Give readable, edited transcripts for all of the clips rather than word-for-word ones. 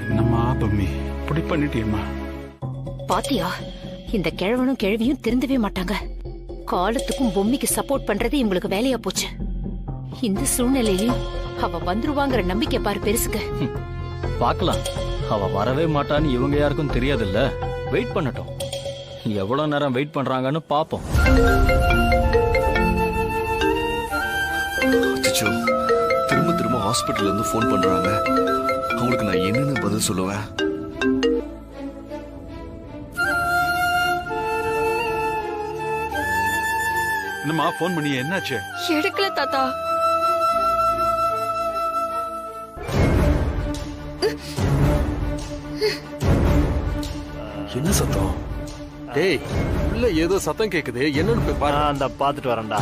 என்னம்மா பொம்மி இப்படி பண்ணிட்டியம்மா? பாத்தியா, இந்த கிழவனும் கிழவியும் திருந்தவே மாட்டாங்க. காலத்துக்கும் பொம்மிக்கு சப்போர்ட் பண்றது இவங்களுக்கு வேலையா போச்சு. இந்த சூழ்நிலையிலும் அவ வந்துருவாங்கிற நம்பிக்கை பாரு பெருசுக்கு. பாக்கலாம், அவ வரவே மாட்டான்னு இவங்க யாருக்கும் தெரியாதுல்ல. வெயிட் பண்ணட்டும், எவ்வளவு நேரம் வெயிட் பண்றாங்கன்னு பாப்போம். திரும்ப திரும்ப ஹாஸ்பிட்டல்ல இருந்து போன் பண்றாங்க. அவங்களுக்கு நான் என்னன்னு பதில் சொல்லுவேன்? என்னம்மா போன் பண்ணி என்னாச்சு? எடுக்கல தாத்தா. என்ன சத்தம்? டேய், உள்ள ஏதோ சத்தம் கேக்குது, என்னன்னு போய் பாரு. அந்த பாத்துட்டு வரேன்டா.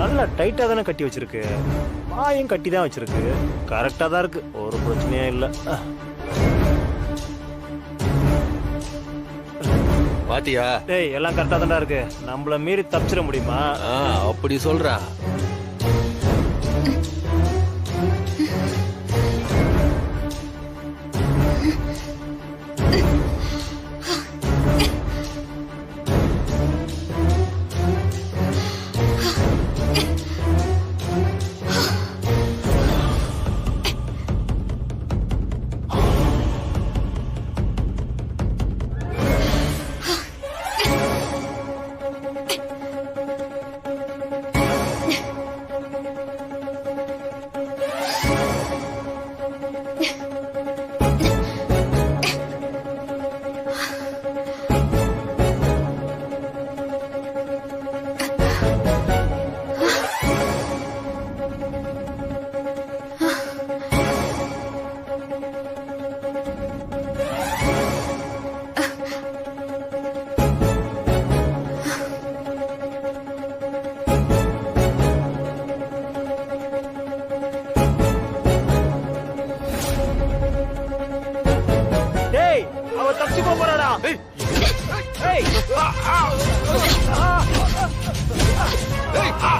நல்லா டைட்டா தானே கட்டி வச்சிருக்கு. வாயும் கட்டி தான் வச்சிருக்கு. கரெக்டா தான் இருக்கு, ஒரு பிரச்சனையும் இல்ல. பாத்தியா? டேய், எல்லாம் கரெக்டா தான்டா இருக்கு. நம்மள மீறி தப்பிச்சிட முடியுமா? அப்படி சொல்றா.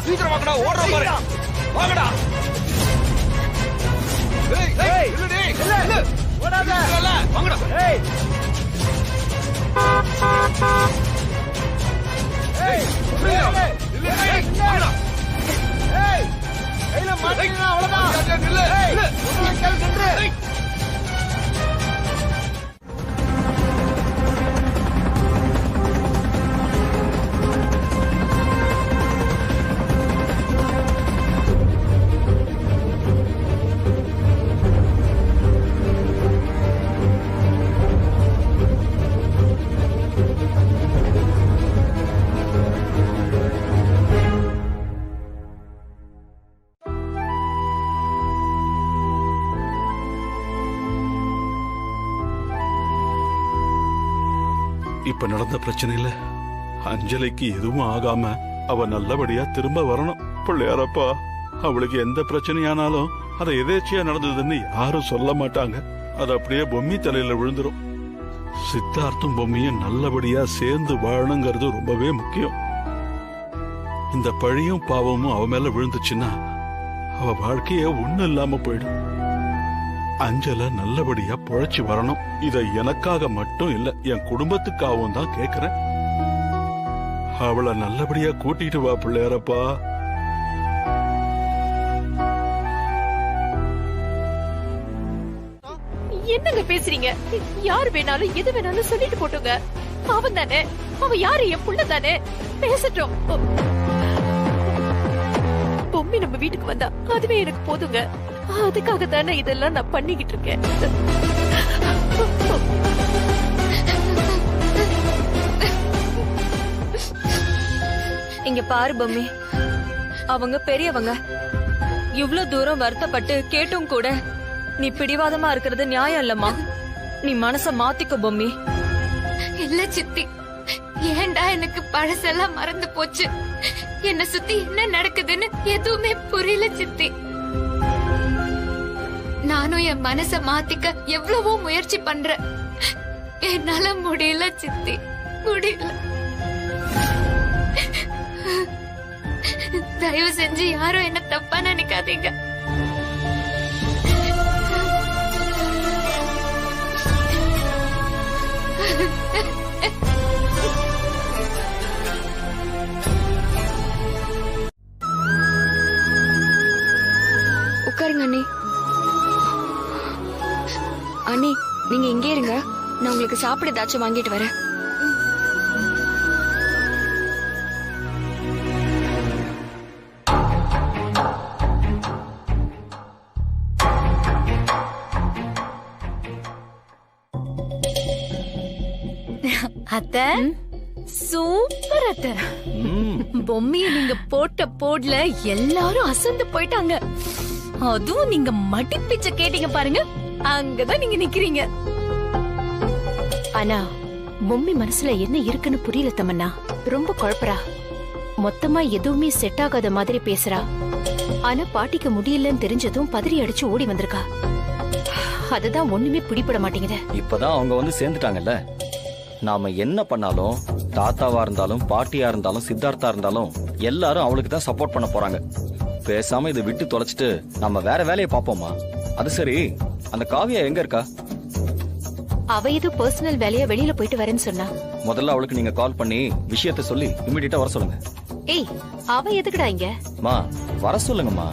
சீக்கிரம் வாங்கடா, ஓடுற பாரு. வாங்கடா. ஏய் ஏய், இல்ல ஓடாத. வாங்கடா. ஏய் ஏய், இல்ல வாங்கடா. ஏய் கையில மாட்டினா அவ்வளவுதான். இல்ல ஏய் இப்ப நடந்த பிரச்சனையில அஞ்சலிக்கு எதுவும் ஆகாம அவ நல்லபடியா திரும்ப வரணும். பிள்ளையாரப்பா, அவளுக்கு எந்த பிரச்சனையானாலும் அதை எதேச்சியா நடந்ததுன்னு யாரும் சொல்ல மாட்டாங்க. அது அப்படியே பொம்மி தலையில விழுந்துரும். சித்தார்த்தும் பொம்மியும் நல்லபடியா சேர்ந்து வாழணுங்கிறது ரொம்பவே முக்கியம். இந்த பழியும் பாவமும் அவ மேல விழுந்துச்சுன்னா அவ வாழ்க்கைய ஒண்ணு இல்லாம போயிடும். அஞ்சல நல்லபடியா பொழைச்சு வரணும். இத எனக்காக மட்டும் இல்ல, என் குடும்பத்துக்காகவும் தான் கேக்குறேன். அவளை நல்லபடியா கூட்டிட்டு வா பிள்ளையாரப்பா. என்னங்க பேசுறீங்க? யாரு வேணாலும் எது வேணாலும் சொல்லிட்டு போட்டுங்க. அவன் தானே, அவன் யாரு? என் புள்ள தானே, பேசட்டும். பொம்மி நம்ம வீட்டுக்கு வந்தா அதுவே எனக்கு போதுங்க. அதுக்காக தானே இதெல்லாம் நான் பண்ணிக்கிட்டு இருக்கேன். இங்க பாரு பொம்மி, அவங்க பெரியவங்க. இவ்ளோ தூரம் வருத்தப்பட்டு கேட்டும் கூட நீ பிடிவாதமா இருக்கிறது நியாயம் இல்லம்மா. நீ மனச மாத்திக்க பொம்மி. இல்ல சித்தி, ஏண்டா எனக்கு பழசெல்லாம் மறந்து போச்சு. என்ன சுத்தி என்ன நடக்குதுன்னு எதுவுமே புரியல சித்தி. நானும் என் மனச மாத்திக்க எவ்வளவோ முயற்சி பண்றேன். என்னால முடியல சித்தி, முடியல. தயவு செஞ்சு யாரும் என்ன தப்பா நினைக்காதீங்க. உட்காருங்க அண்ணி. அண்ணி நீங்க இங்கே இருங்க, நான் உங்களுக்கு சாப்பிட ஏதாச்சும் வாங்கிட்டு வரேன். அத்த சூப்பர் அத்த. பொம்மைய நீங்க போட்ட போட்ல எல்லாரும் அசந்து போயிட்டாங்க. அதுவும் நீங்க மடி பிச்சை கேட்டீங்க பாருங்க, அங்கதான் நீங்க நிக்கிறீங்க. ஆனா பொம்மி மனசுல என்ன இருக்குன்னு புரியல தமன்னா. ரொம்ப குழப்பறா. மொத்தமா எதுவுமே செட் ஆகாத மாதிரி பேசுறா. ஆனா பாட்டிக்கு முடியலன்னு தெரிஞ்சதும் பதறி அடிச்சு ஓடி வந்திருக்கா. அதுதான் ஒண்ணுமே பிடிபட மாட்டேங்குது. இப்பதான் அவங்க வந்து சேர்ந்துட்டாங்கல்ல. நாம என்ன பண்ணாலும், தாத்தாவா இருந்தாலும் பாட்டியா இருந்தாலும் சித்தார்த்தா இருந்தாலும் எல்லாரும் அவளுக்கு தான் சப்போர்ட் பண்ண போறாங்க. பேசாம இதை விட்டு தொலைச்சிட்டு நம்ம வேற வேலையை பாப்போமா? அது சரி, அந்த காவியா எங்க இருக்கா? அவ ஏதோ பர்சனல் வேலையா வெளியில போயிட்டு வரேன்னு சொன்னா. முதல்ல அவளுக்கு நீங்க கால் பண்ணி விஷயத்த சொல்லி இமிடியேட்டா வர சொல்லுங்க. ஏய், அவ எதுக்குடா இங்க? மா வர சொல்லுங்கம்மா,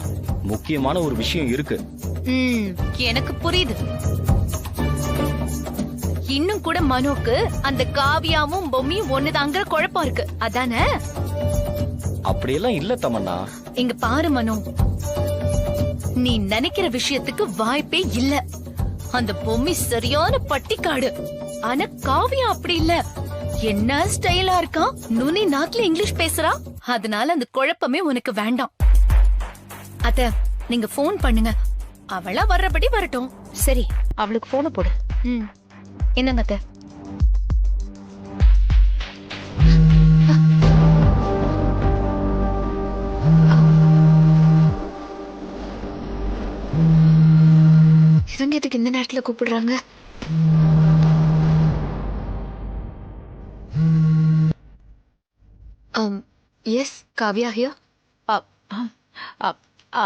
முக்கியமான ஒரு விஷயம் இருக்கு. எனக்கு புரியுது. இன்னும் கூட மனோக்கு அந்த காவியாவும் பொம்மியும் ஒண்ணுதாங்கிற குழப்பம் இருக்கு, அதானே? அப்படியெல்லாம் இல்ல தமன்னா. இங்க பாரு மனோ, நீ நினைக்கிற விஷயத்துக்கு வாய்ப்பே இல்ல. அந்த பொம்மி சரியான பட்டிக்காடு. ஆனா காவியா அப்படி இல்ல. என்ன ஸ்டைலா இருக்கான், நுனி நாக்குல இங்கிலீஷ் பேசுறா. அதனால அந்த குழப்பமே உனக்கு வேண்டாம். அத்த நீங்க போன் பண்ணுங்க, அவளா வர்றபடி வரட்டும். சரி, அவளுக்கு போன போடு. என்னங்க அத்த? இவங்க எதுக்கு இந்த நேரத்துல கூப்பிடுறாங்க? Yes, Kavya here.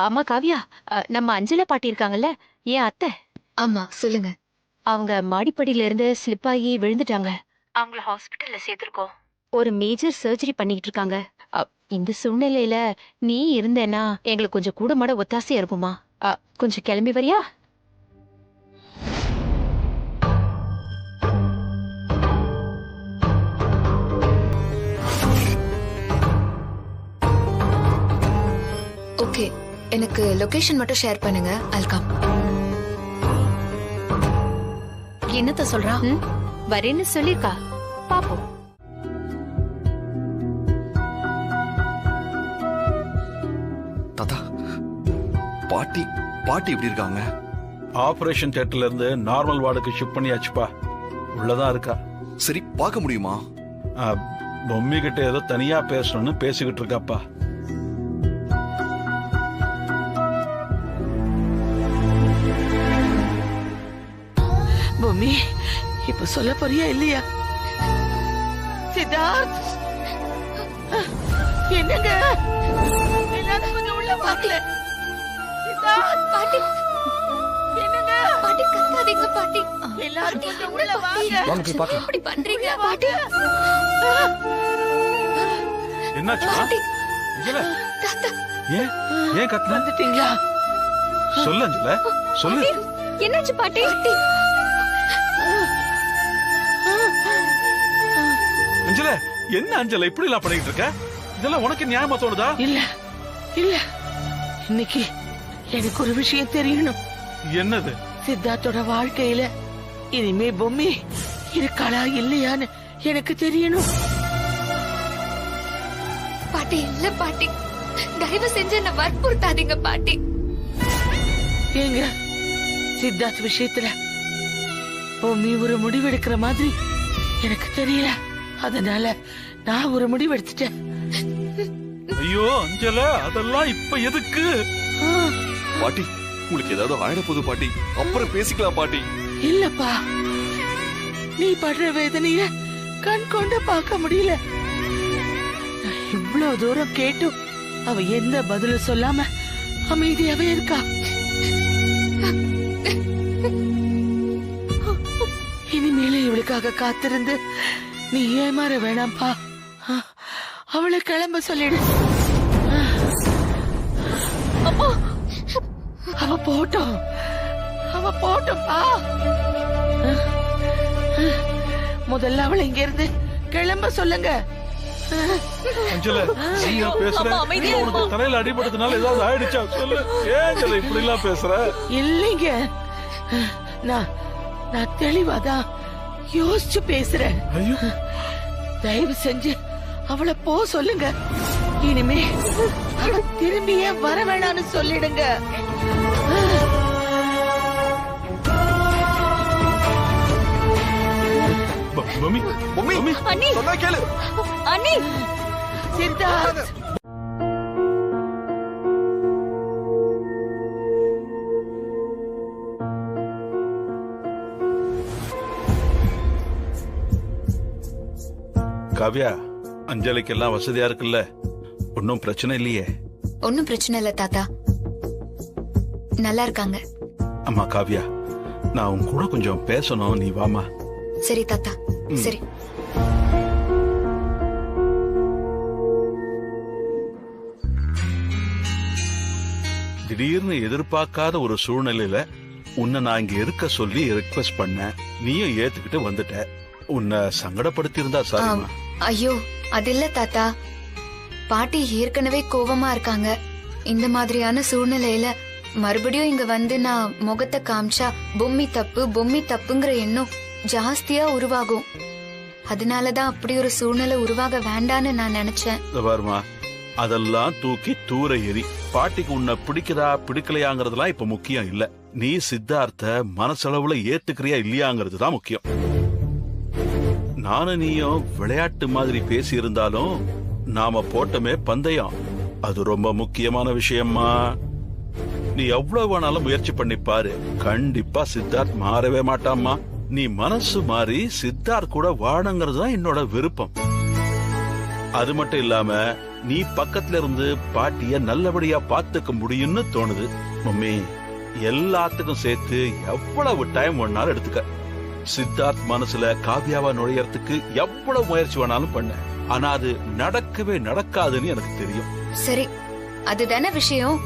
ஆமா காவியா, நம்ம அஞ்சல பாட்டி இருக்காங்கல்ல, ஏன் அத்தை. ஆமா, சொல்லுங்க. அவங்க மாடிப்படியில இருந்து ஸ்லிப் ஆகி விழுந்துட்டாங்க. அவங்கள ஹாஸ்பிட்டல்ல சேர்த்திருக்கோம். ஒரு மேஜர் சர்ஜரி பண்ணிட்டு இருக்காங்க. இந்த சூழ்நிலையில நீ இருந்தேன்னா எங்களுக்கு கொஞ்சம் கூட மாட ஒத்தாசையா இருக்குமா? கொஞ்சம் கிளம்பி வரியா? ஓகே, எனக்கு லொகேஷன் மட்டும் ஷேர் பண்ணுங்க. I'll come. என்னத்த சொல்றா? வரேன்னு சொல்லிருக்கா, பாப்போம். தாத்தா, பாட்டி பாட்டி எப்படி இருக்காங்க? ஆபரேஷன் தியேட்டர்ல இருந்து நார்மல் வார்டுக்கு ஷிஃப்ட் பண்ணியாச்சுப்பா. உள்ளதான் இருக்கா. சரி, பார்க்க முடியுமா? பொம்மி கிட்ட ஏதோ தனியா பேசணும்னு பேசிக்கிட்டு இருக்காப்பா. பொம்மி, இப்ப சொல்ல போறியா இல்லையா? சித்தார்த், என்னங்க எல்லாரும் கொஞ்சம் உள்ள வாங்கல. சித்தார்த் பாட்டி, என்னங்க? பாட்டி கத்தாதீங்க பாட்டி. எல்லாரும் கொஞ்சம் உள்ள வாங்க. வாங்க போய் பார்க்கலாம். இப்படி பண்றீங்க பாட்டி? என்னாச்சு? தாத்தா, ஏன் கத்துன? வந்துட்டீங்களா? சொல்லு அஞ்சல, சொல்லு. என்னாச்சு பாட்டி? அஞ்சல, என்ன அஞ்சல இப்படி எல்லாம் பண்ணிட்டு இருக்க? இதெல்லாம் உனக்கு நியாயமா தோணுதா? இல்ல இல்ல, இன்னைக்கு எனக்கு ஒரு விஷயம் தெரியணும். என்னது? சித்தார்த்தோட வாழ்க்கையில இனிமே பொம்மி இருக்காளா இல்லையான்னு எனக்கு தெரியணும். பாட்டி, இல்ல பாட்டி, தயவு செஞ்சு என்ன வற்புறுத்தாதீங்க பாட்டி. ஏங்க, சித்தார்த் விஷயத்துல பொம்மி ஒரு முடிவெடுக்கிற மாதிரி எனக்கு தெரியல. அதனால நான் ஒரு முடிவெடுத்துட்டேன். ஐயோ அஞ்சல, அதெல்லாம் இப்ப எதுக்கு? பாட்டி, உங்களுக்கு ஏதாவது ஆயிட போகுது பாட்டி. அப்புறம் பேசிக்கலாம் பாட்டி. இல்லப்பா, நீ படுற வேதனைய கண் கொண்டு பார்க்க முடியல. இவ்வளவு தூரம் கேட்டும் அவ எந்த பதிலும் சொல்லாம அமைதியாவே இருக்கா. இனிமேல இவளுக்காக காத்திருந்து நீ ஏமாற வேணாம்பா. அவளை கிளம்ப சொல்லிடு. அவ போட்டோம் பா. முதல்ல அவளை இங்க இருந்து கிளம்ப சொல்லுங்க. அஞ்சல, நீயா பேசுற? உனக்கு தலையில அடிபட்டதுனால ஏதாவது ஆயிடுச்சா? சொல்லு. ஏன் அஞ்சல இப்படி எல்லாம் பேசுற? இல்லைங்க, நான் தெளிவாதான் யோசிச்சு பேசுறேன். ஐயோ, தயவு செஞ்சு அவளை போ சொல்லுங்க. இனிமே அவ திரும்பியே வர வேணான்னு சொல்லிடுங்க. மம்மி, மம்மி, அண்ணி, சொன்னா கேளு. அண்ணி, சித்தார்த், காவ்யா, அஞ்சலிக்கு எல்லாம் வசதியா இருக்குல்ல? ஒன்னும் பிரச்சனை இல்லையே? ஒன்னும் பிரச்சனை இல்ல தாத்தா, நல்லா இருக்காங்க. அம்மா காவ்யா, நான் உன் கூட கொஞ்சம் பேசணும், நீ வாமா. சரி தாத்தா, சரி. திடீர்னு எதிர்பார்க்காத ஒரு சூழ்நிலையில உன்னை நான் இங்க இருக்க சொல்லி ரிக்வெஸ்ட் பண்ண, நீயும் ஏத்துக்கிட்டு வந்துட்ட. உன்னை சங்கடப்படுத்தி இருந்தா சாரிமா. ஐயோ, அது இல்ல தாத்தா, பாட்டி ஏற்கனவே கோவமா இருக்காங்க. இந்த மாதிரியான சூழ்நிலையில மறுபடியும் இங்க வந்து நான் முகத்தை காமிச்சா பொம்மி தப்புங்கிற எண்ணம் ஜாஸ்தியா உருவாகும். அதனாலதான் அப்படி ஒரு சூழ்நிலை உருவாக வேண்டான்னு நான் நினைச்சேன். வருமா, அதெல்லாம் தூக்கி தூர எறி. பாட்டிக்கு உன்னை பிடிக்குதா பிடிக்கலையாங்கிறதுலாம் இப்ப முக்கியம் இல்ல. நீ சித்தார்த்த மனசளவுல ஏத்துக்கிறியா இல்லையாங்கிறது தான் முக்கியம். நானும் நீயும் விளையாட்டு மாதிரி பேசி இருந்தாலும் நாம போட்டமே பந்தயம். அது ரொம்ப முக்கியமான விஷயம்மா. நீ எவ்வளவு வேணாலும் முயற்சி பண்ணி பாரு, கண்டிப்பா சித்தார்த் மாறவே மாட்டாம்மா. நீ மனசு மாறி சித்தார்த் கூட வாழங்கிறது தான் என்னோட விருப்பம். அது மட்டும் இல்லாம நீ பக்கத்துல இருந்து பாட்டிய நல்லபடியா பாத்துக்க முடியும்னு தோணுது. மம்மி, எல்லாத்துக்கும் சேர்த்து எவ்வளவு டைம் வேணாலும் எடுத்துக்க. சித்தார்த் மனசுல காவ்யாவா நுழையறதுக்கு எவ்வளவு முயற்சி வேணாலும் பண்ண, ஆனா அது நடக்கவே நடக்காதுன்னு எனக்கு தெரியும். சரி, அதுதானே விஷயம்.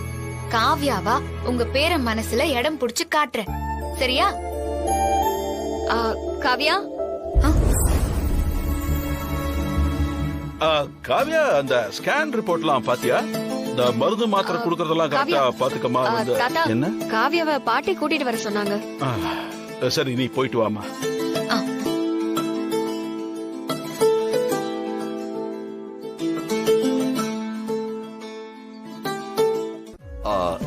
காவ்யாவா உங்க பேர மனசுல இடம் புடிச்சு காட்டுறேன், சரியா? காவ்யா, காவ்யா, அந்த ஸ்கேன் ரிப்போர்ட்லாம் பாத்தியா? இந்த மருந்து மாத்திரை குடுக்கறதெல்லாம் கரெக்டா பாத்துக்கமா. என்ன? காவ்யாவை பாட்டி கூட்டிட்டு வர சொன்னாங்க. சரி, நீ போயிட்டு வாமா.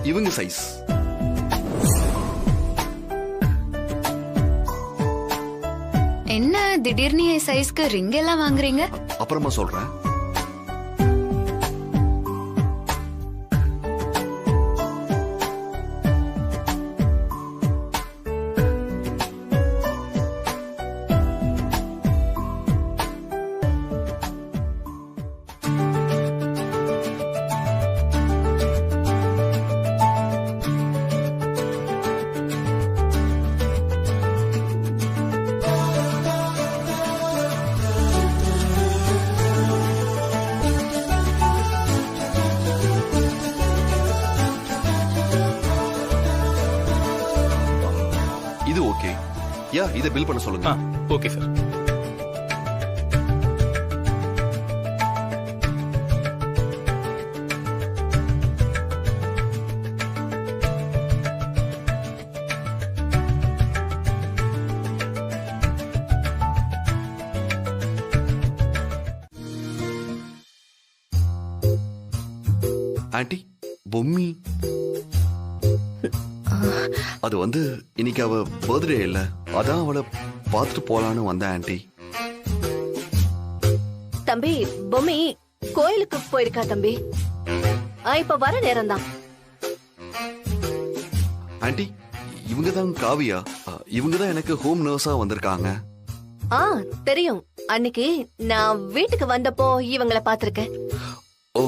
இவங்க சைஸ். என்ன திடீர்னு என் சைஸ்க்கு ரிங் எல்லாம் வாங்குறீங்க? அப்புறமா சொல்றேன். இது ஓகே. யா, இதை பில் பண்ண சொல்லுங்க. Okay sir. ஆண்டி, பொம்மி அது வந்து இன்னைக்கு அவ பர்த்டே இல்ல, அதான் அவளை பார்த்துட்டு போலான்னு வந்தேன் ஆண்டி. தம்பி, பொம்மி கோயிலுக்கு போயிருக்கா தம்பி. இப்ப வர நேரம் தான். ஆண்டி, இவங்க தான் காவியா. இவங்க தான் எனக்கு ஹோம் நர்ஸா வந்திருக்காங்க. தெரியும். அன்னைக்கு நான் வீட்டுக்கு வந்தப்போ இவங்களை பாத்திருக்கேன். ஓ,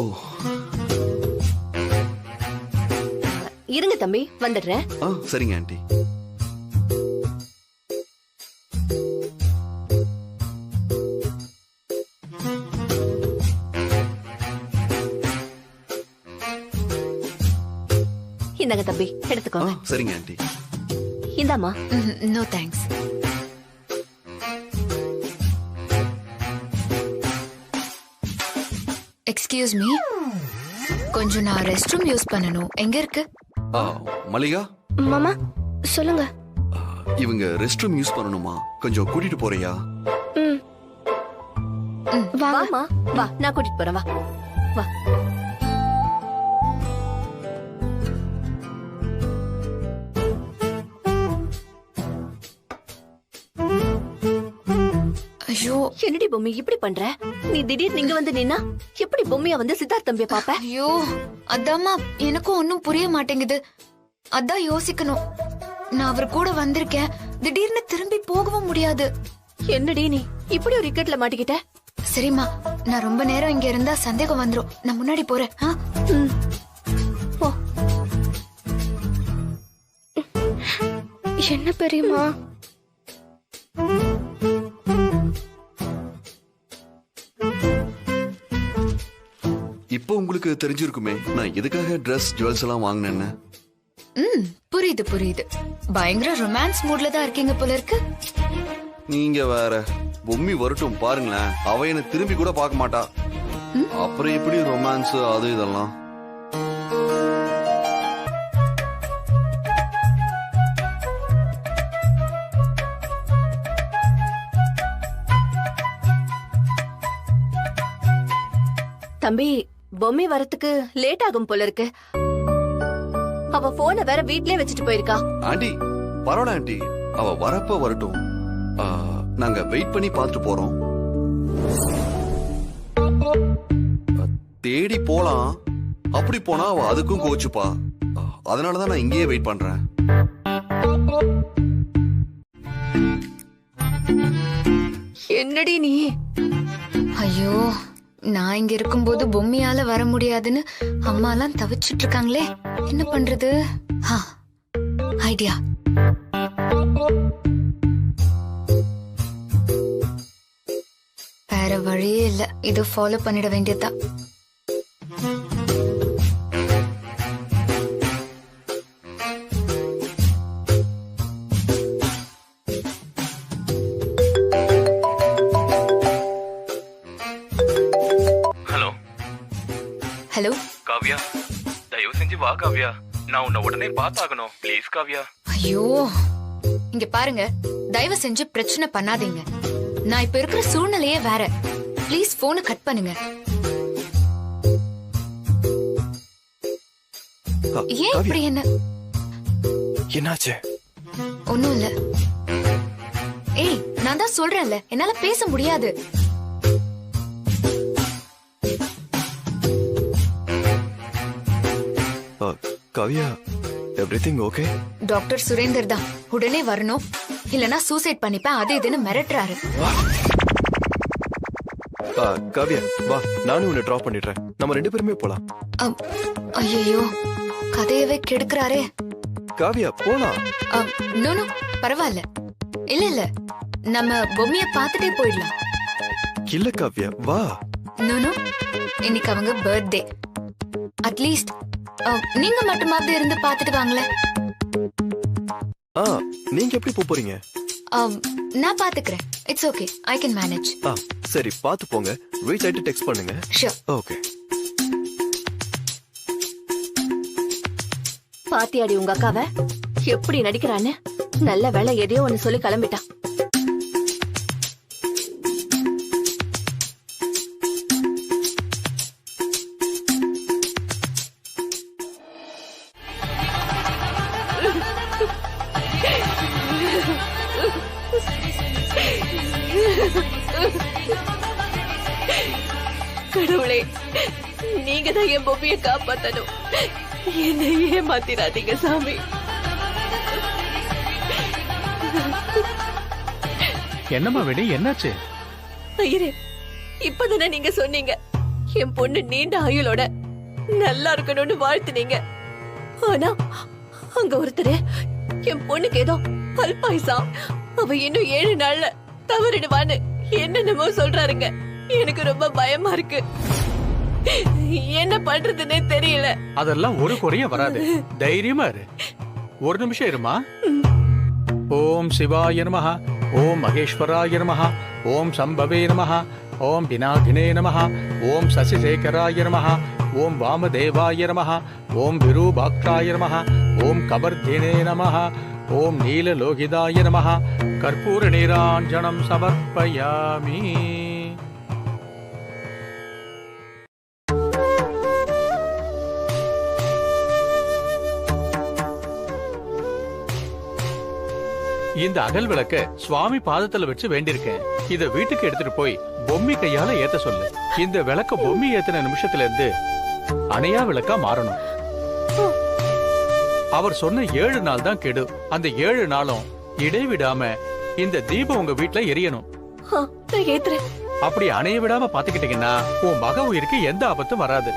இருங்க தம்பி, வந்துடுறேன். சரிங்க ஆண்டி. இந்தாங்க தம்பி, எடுத்துக்கோங்க. சரிங்க ஆண்டி. இந்தாமா. No thanks. எக்ஸ்கியூஸ் மீ, கொஞ்சம் நான் ரெஸ்ட் ரூம் யூஸ் பண்ணணும். எங்க இருக்கு? மல்லிகா. மாமா சொல்லுங்க. இவங்க ரெஸ்ட் ரூம் யூஸ் பண்ணணுமா, கொஞ்சம் கூட்டிட்டு போறியா? வாமா, வா, நான் கூட்டிட்டு போறேன். வா வா. ஐயோ, என்னடி பொம்மி இப்படி பண்ற? நீ திடீர்னு இங்க வந்து நின்னா எப்படி பொம்மையா வந்து சித்தார்த் தம்பிய பாப்ப? ஐயோ, அதாம்மா எனக்கும் ஒன்னும் புரிய மாட்டேங்குது. அதான் யோசிக்கணும். நான் அவர் கூட வந்திருக்கேன், திடீர்னு திரும்பி போகவும் முடியாது. என்னடி நீ இப்படி ஒரு இக்கட்ல மாட்டிக்கிட்ட? சரிம்மா, நான் ரொம்ப நேரம் இங்க இருந்தா சந்தேகம் வந்துரும். நான் முன்னாடி போறேன். போ. என்ன பெரியம்மா? இப்போ உங்களுக்கு தெரிஞ்சிருக்குமே நான் எதுக்காக ட்ரெஸ் ஜுவல்ஸ் எல்லாம் வாங்கினேன்னு. புரியுது புரியுது. பயங்கர ரொமான்ஸ் மூட்ல தான் இருக்கீங்க போல இருக்கு. நீங்க வேற. பொம்மி வரட்டும் பாருங்களேன், அவ என்ன திரும்பி கூட பார்க்க மாட்டா. அப்புறம் எப்படி ரொமான்ஸ் அது இதெல்லாம். தம்பி, பொம்மி வரத்துக்கு லேட் ஆகும் போல இருக்கு. அவ போனை வேற வீட்லயே வச்சுட்டு போயிருக்கா. ஆண்டி பரவாயில்ல ஆண்டி, அவ வரப்ப வரட்டும். நாங்க வெயிட் பண்ணி பார்த்துட்டு போறோம். தேடி போலாம். அப்படி போனா அவ அதுக்கும் கோச்சுப்பா. அதனாலதான் நான் இங்கேயே வெயிட் பண்றேன். என்னடி நீ? ஐயோ, நான் இங்க இருக்கும்போது பொம்மையால வர முடியாதுன்னு அம்மா எல்லாம் தவிச்சிட்டு இருக்காங்களே, என்ன பண்றது? ஐடியா. வேற வழியே இல்ல, இத ஃபாலோ பண்ணிட வேண்டியதா. ஹலோ ஹலோ காவ்யா, தயவு செஞ்சு வா காவ்யா, நான் உன்னை உடனே பார்த்தாகணும். ப்ளீஸ் காவ்யா. ஐயோ, இங்க பாருங்க, தயவு செஞ்சு பிரச்சனை பண்ணாதீங்க. நான் இப்ப இருக்கிற சூழ்நிலையே வேற. ப்ளீஸ் போனை கட் பண்ணுங்க. ஏன் இப்படி? என்ன என்னாச்சு? ஒண்ணும் இல்ல. ஏய், நான் தான் சொல்றேன்ல, என்னால பேச முடியாது. Kavya, everything okay? Doctor Surender தான் உடனே வரணும், இல்லனா சூசைட் பண்ணிப்பேன் அது இதுன்னு மிரட்டுறாரு. காவ்யா வா, நானும் உன்னை டிராப் பண்ணிடுறேன். நம்ம 2 பேருமே போலாம். ஐயோ, கதையவே கெடுக்கிறாரே. காவ்யா போலாம். நோ பரவாயில்ல. இல்ல இல்ல, நம்ம பொம்மைய பார்த்துட்டே போயிடலாம். இல்ல காவ்யா வா. நோ, இன்னைக்கு அவங்க பர்த்டே. அட்லீஸ்ட் நீங்க மட்டுமாவது இருந்து பார்த்துட்டு வாங்களேன். நீங்க எப்படி போறீங்க? நான் பாத்துக்கிறேன். It's okay, I can manage. சரி, பாத்து போங்க. வெயிட் ஆயிட்டு டெக்ஸ்ட் பண்ணுங்க. ஷூர். ஓகே. பாத்தியாடி உங்க அக்காவை எப்படி நடிக்கிறான்னு? நல்ல வேலை, எதையோ ஒன்னு சொல்லி கிளம்பிட்டா. கடவுளே, நீங்க தான் என் பொம்மையை காப்பாத்தணும். என்னை ஏமாத்திராதீங்க சாமி. என்னம்மா வேணி, என்னாச்சு? ஐயரே, இப்பதானே நீங்க சொன்னீங்க என் பொண்ணு நீண்ட ஆயுளோட நல்லா இருக்கணும்னு வாழ்த்துனீங்க. ஆனா அங்க ஒருத்தர் என் பொண்ணுக்கு ஏதோ அல்பாயுசா, அவ இன்னும் 7 நாள்ல தவறிடுவான்னு என்னென்னமோ சொல்றாருங்க. எனக்கு ரொம்ப பயமா இருக்கு. என்ன பண்றதுன்னே தெரியல. அதெல்லாம் ஒரு குறைய வராது, தைரியமா இரு. ஒரு நிமிஷம் இருமா. ஓம் சிவாய நமஹ, ஓம் மகேஸ்வராய நமஹ, ஓம் சம்பவே நமஹ, ஓம் விநாகினே நமஹ, ஓம் சசிசேகராய நமஹ, ஓம் வாமதேவாய நமஹ, ஓம் விரூபாக்ஷாய நமஹ, ஓம் கபர்தினே நமஹ, ஓம் நீலலோகிதாய நமஹ. கற்பூர நீராஞ்சனம் சமர்ப்பயாமி. இந்த அகல் விளக்க சுவாமி பாதத்துல வச்சு வேண்டியிருக்கேன். இத வீட்டுக்கு எடுத்துட்டு போய் பொம்மி கையால ஏத்த சொல்லு. இந்த விளக்க பொம்மி ஏத்தின நிமிஷத்துல இருந்து அணையா விளக்கா மாறணும். அவர் சொன்ன 7 நாள் தான் கெடு. அந்த 7 நாளும் இடைவிடாம இந்த தீபம் உங்க வீட்டுல எரியணும். அப்படி அணைய விடாம பாத்துக்கிட்டீங்கன்னா உன் மக உயிருக்கு எந்த ஆபத்தும் வராது.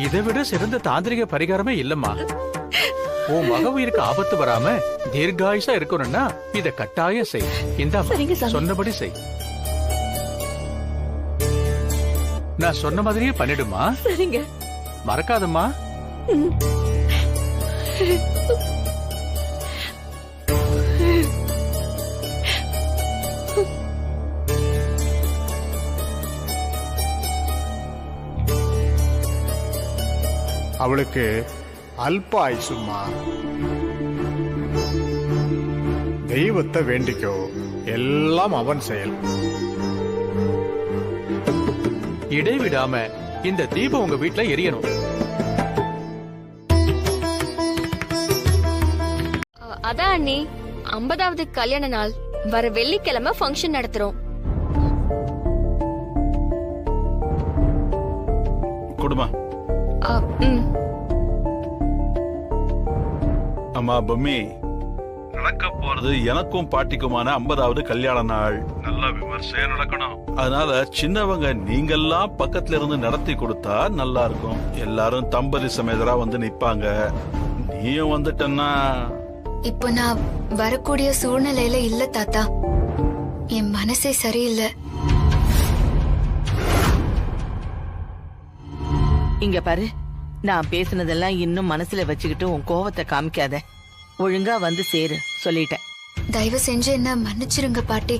இதை விட சிறந்த தாந்திரிக பரிகாரமே இல்லம்மா. உன் மக உயிருக்கு ஆபத்து வராம தீர்காயுசா இருக்கணும்னா இத கட்டாயம் செய். இந்த சொன்னபடி செய். நான் சொன்ன மாதிரியே பண்ணிடுமா? சரிங்க. மறக்காதம்மா. அவளுக்கு அல்ப ஆயுசுமா. தெய்வத்தை வேண்டிக்கோ, எல்லாம் அவன் செயல். இடைவிடாம இந்த தீபம் உங்க வீட்டுல எரியணும். அதான் அண்ணி, 50வது கல்யாண நாள் வர வெள்ளிக்கிழமை ஃபங்க்ஷன் நடத்துறோம். கொடுமா. அம்மா பொம்மி, நடக்க போறது எனக்கும் பாட்டிக்குமான 50வது கல்யாண நாள். நல்ல விமர்சையா நடக்கணும். அதனால சின்னவங்க நீங்கெல்லாம் பக்கத்துல இருந்து நடத்தி கொடுத்தா நல்லா இருக்கும். எல்லாரும் தம்பதி சமேதரா வந்து நிப்பாங்க. நீயும் வந்துட்டன்னா. இப்போ நான் வரக்கூடிய சூழ்நிலையில இல்ல தாத்தா. என் மனசே சரியில்லை. இங்க பாரு, நான் பேசுனதெல்லாம் இன்னும் மனசுல வச்சுக்கிட்டு உன் கோவத்தை காமிக்காத. ஒழுங்கா வந்து சேரு, சொல்லிட்டேன். தயவு செஞ்சு என்ன மன்னிச்சிருங்க பாட்டி.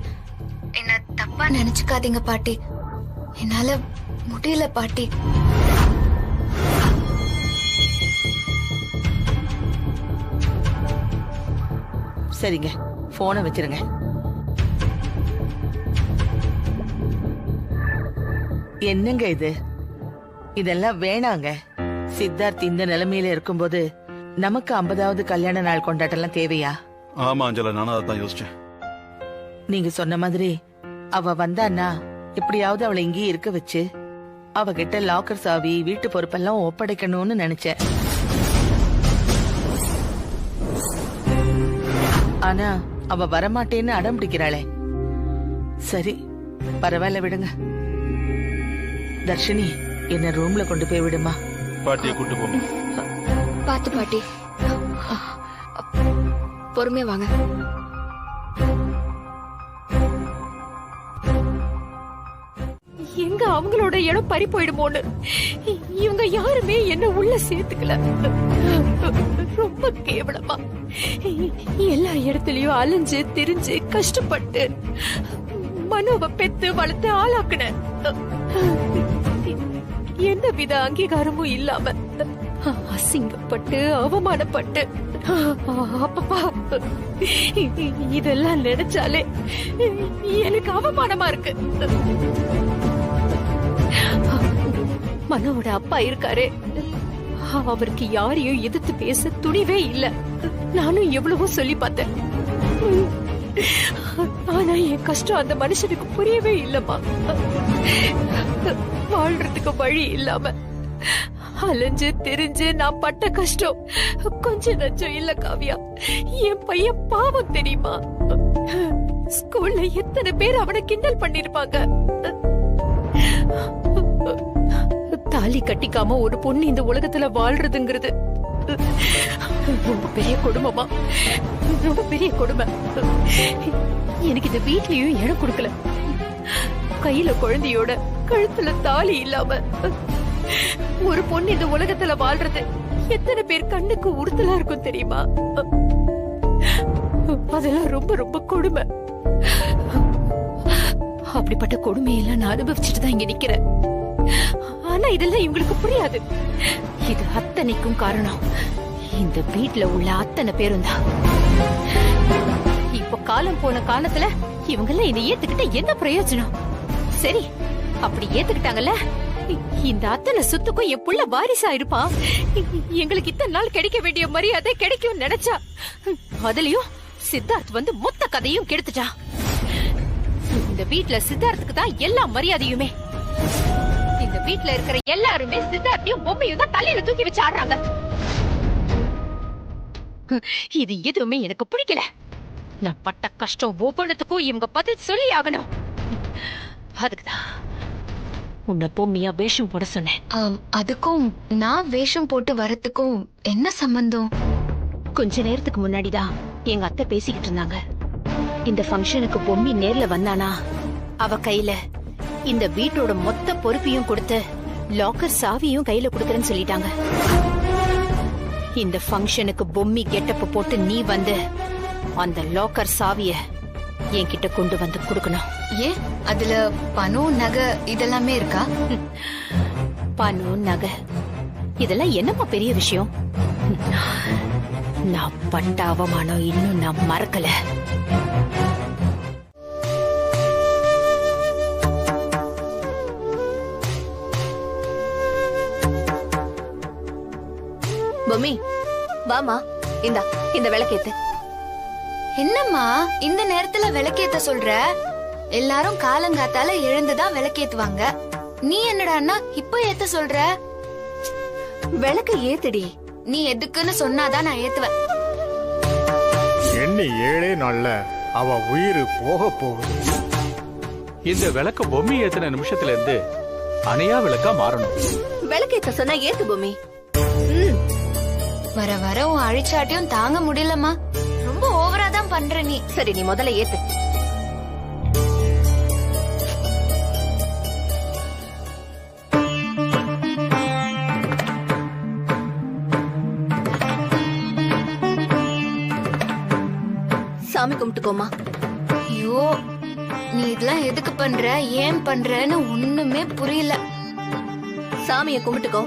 என்ன தப்பா நினைச்சுக்காதீங்க பாட்டி. என்னால முடியல பாட்டி. சரிங்க, போனை வச்சிருங்க. என்னங்க இது? இதெல்லாம் வேணாங்க. சித்தார்த் இந்த நிலைமையில இருக்கும்போது நமக்கு 50வது கல்யாண நாள் கொண்டாட்டம்லாம் தேவையா? ஆமா அஞ்சலா, நானும் அதான் யோசிச்சேன். நீங்க சொன்ன மாதிரி அவ வந்தான்னா எப்படியாவது அவளை இங்கேயே இருக்க வச்சு அவகிட்ட லாக்கர் சாவி, வீட்டு பொறுப்பெல்லாம் ஒப்படைக்கணும்னு நினைச்சேன். ஆனா அவ வரமாட்டேன்னு அடம் பிடிக்கிறாளே. சரி, பரவாயில்ல, விடுங்க. தர்ஷினி, என்ன ரூம்ல கொண்டு போய் விடுமா. பாட்டியை கூட்டு போங்க. பாத்து பாட்டி, பொறுமையா வாங்க. எங்க அவங்களோட இடம் பறி போயிடுமோன்னு இவங்க யாருமே என்ன உள்ள சேர்த்துக்கல. ரொம்ப கேவலமா எல்லா இடத்துலயும் அலைஞ்சு திரிஞ்சு கஷ்டப்பட்டு மனோவை பெத்து வளர்த்து ஆளாக்குன. எந்த வித அங்கீகாரமும் இல்லாம அசிங்கப்பட்டு அவமானப்பட்டு, அப்பப்பா இதெல்லாம் நினைச்சாலே எனக்கு அவமானமா இருக்கு. மனோவோட அப்பா இருக்காரு, அவருக்கு யாரையும் எதிர்த்து பேச துணிவே இல்ல. நானும் எவ்வளவோ சொல்லி பார்த்தேன். ஆனா என் கஷ்டம் அந்த மனுஷனுக்கு புரியவே இல்லம்மா. வாழ்றதுக்கு வழி இல்லாம அலைஞ்சு திரிஞ்சு நான் பட்ட கஷ்டம் கொஞ்சம் நஞ்சம் இல்ல காவியா. என் பையன் பாவம் தெரியுமா? ஸ்கூல்ல எத்தனை பேர் அவனை கிண்டல் பண்ணிருப்பாங்க. தாலி கட்டிக்காம ஒரு பொண்ணு இந்த உலகத்துல வாழ்றதுங்கிறது ரொம்ப பெரிய கொடுமைமா, ரொம்ப பெரிய கொடுமை. எனக்கு இந்த வீட்லயும் இடம் கொடுக்கல. கையில குழந்தையோட கழுத்துல தாலி இல்லாம ஒரு பொண்ணு இந்த உலகத்துல வாழ்றது எத்தனை பேர் கண்ணுக்கு உறுத்தலா இருக்கும் தெரியுமா? அதெல்லாம் ரொம்ப ரொம்ப கொடுமை. அப்படிப்பட்ட கொடுமையெல்லாம் நான் அனுபவிச்சுட்டு தான் இங்க நிக்கிறேன். ஆனா இதெல்லாம் இவங்களுக்கு புரியாது. இது அத்தனைக்கும் காரணம் இந்த வீட்ல உள்ள அத்தனை பேரும் தான். இப்ப காலம் போன காலத்துல இவங்கெல்லாம் இதை ஏத்துக்கிட்ட என்ன பிரயோஜனம்? சரி, அப்படி ஏத்துக்கிட்டாங்கல்ல, இந்த அத்தனை சொத்துக்கும் என் புள்ள வாரிசா இருப்பான். எங்களுக்கு இத்தனை நாள் கிடைக்க வேண்டிய மரியாதை கிடைக்கும் நினைச்சா, அதுலயும் சித்தார்த் வந்து மொத்த கதையும் கெடுத்துட்டா. இந்த வீட்ல சித்தார்த்துக்கு தான் எல்லா மரியாதையுமே. இந்த வீட்ல இருக்கிற எல்லாருமே சித்தார்த்தையும் பொம்மையும் தான் தலையில தூக்கி வச்சு ஆடுறாங்க. இது எதுவுமே எனக்கு பிடிக்கல. நான் பட்ட கஷ்டம் ஒவ்வொன்றுத்துக்கும் இவங்க பதில் சொல்லி ஆகணும். அதுக்குதான் உன்னை பொம்மையா வேஷம் போட சொன்னேன். அதுக்கும் நான் வேஷம் போட்டு வரத்துக்கும் என்ன சம்பந்தம்? கொஞ்ச நேரத்துக்கு முன்னாடிதான் எங்க அத்தை பேசிக்கிட்டு இருந்தாங்க. இந்த ஃபங்க்ஷனுக்கு பொம்மி நேர்ல வந்தானா அவ கையில இந்த வீட்டோட மொத்த பொறுப்பையும் கொடுத்து லாக்கர் சாவியும் கையில கொடுக்கறேன்னு சொல்லிட்டாங்க. இந்த ஃபங்க்ஷனுக்கு பொம்மி கெட்டப்பு போட்டு நீ வந்து அந்த லாக்கர் சாவிய என்கிட்ட கொண்டு வந்து கொடுக்கணும். ஏன் அதுல பணம் நகை இதெல்லாமே இருக்கா? பணம் நகை இதெல்லாம் என்னப்பா பெரிய விஷயம்? நான் பட்ட அவமானம் இன்னும் நான் மறக்கல. பொம்மி வாமா, இந்த விளக்கேத்து. என்னம்மா இந்த நேரத்துல விளக்கேத்த சொல்ற? எல்லாரும் காலங்காத்தால எழுந்துதான் விளக்கேத்துவாங்க. நீ என்னடான்னா இப்ப ஏத்த சொல்ற? விளக்க ஏத்துடி. நீ எதுக்குன்னு சொன்னாதான் நான் ஏத்துவேன். எண்ணி 7 நாள்ல அவ உயிர் போக போகுது. இந்த விளக்க பொம்மி ஏத்தின நிமிஷத்துல இருந்து அணையா விளக்கா மாறணும். விளக்கேத்த சொன்னா ஏத்து பொம்மி. வர வர உன் அழிச்சாட்டியும் தாங்க முடியலம்மா. ரொம்ப ஓவரா தான் பண்ற நீ. சரி, நீ முதல்ல ஏத்து. சாமி கும்பிட்டுக்கோமா. ஐயோ, நீ இதெல்லாம் எதுக்கு பண்ற, ஏன் பண்றன்னு ஒண்ணுமே புரியல. சாமிய கும்பிட்டுக்கோ.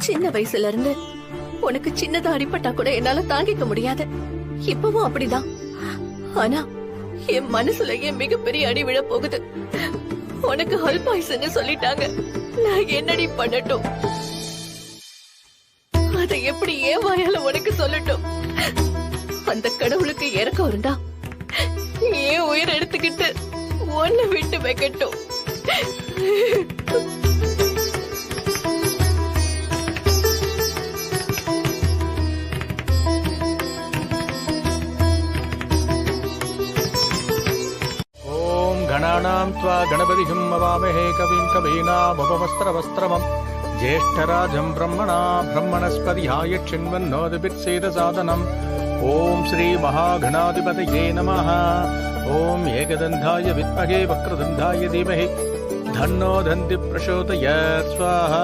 சின்ன வயசுல இருந்து உனக்கு சின்னதா அடிபட்டா கூட என்னால தாங்கிக்க முடியாது. இப்பவும் அப்படிதான். ஆனா என் மனசுல என் மிகப்பெரிய அடி விழ போகுது. உனக்கு ஹெல்ப் ஆயிடுச்சுன்னு சொல்லிட்டாங்க. நான் என்னடி பண்ணட்டும்? அதை எப்படி ஏன் வாயால உனக்கு சொல்லட்டும்? அந்த கடவுளுக்கு இறக்கம் இருந்தா ஏன் உயிர் எடுத்துக்கிட்டு ஒன்னு விட்டு வைக்கட்டும். गणानां त्वा गणपतिं मवामहे कविं कवीनामुपवस्त्रवस्त्रमं ज्येष्ठराजं ब्रह्मणा ब्रह्मणस्पतिहाय चिन्वन्नोदिभिर्सेदसादनम् ॐ श्रीमहागणाधिपतये नमः। ॐ एकदन्धाय विद्महे वक्रतुण्डाय धीमहि तन्नो दन्ति प्रचोदयात् स्वाहा।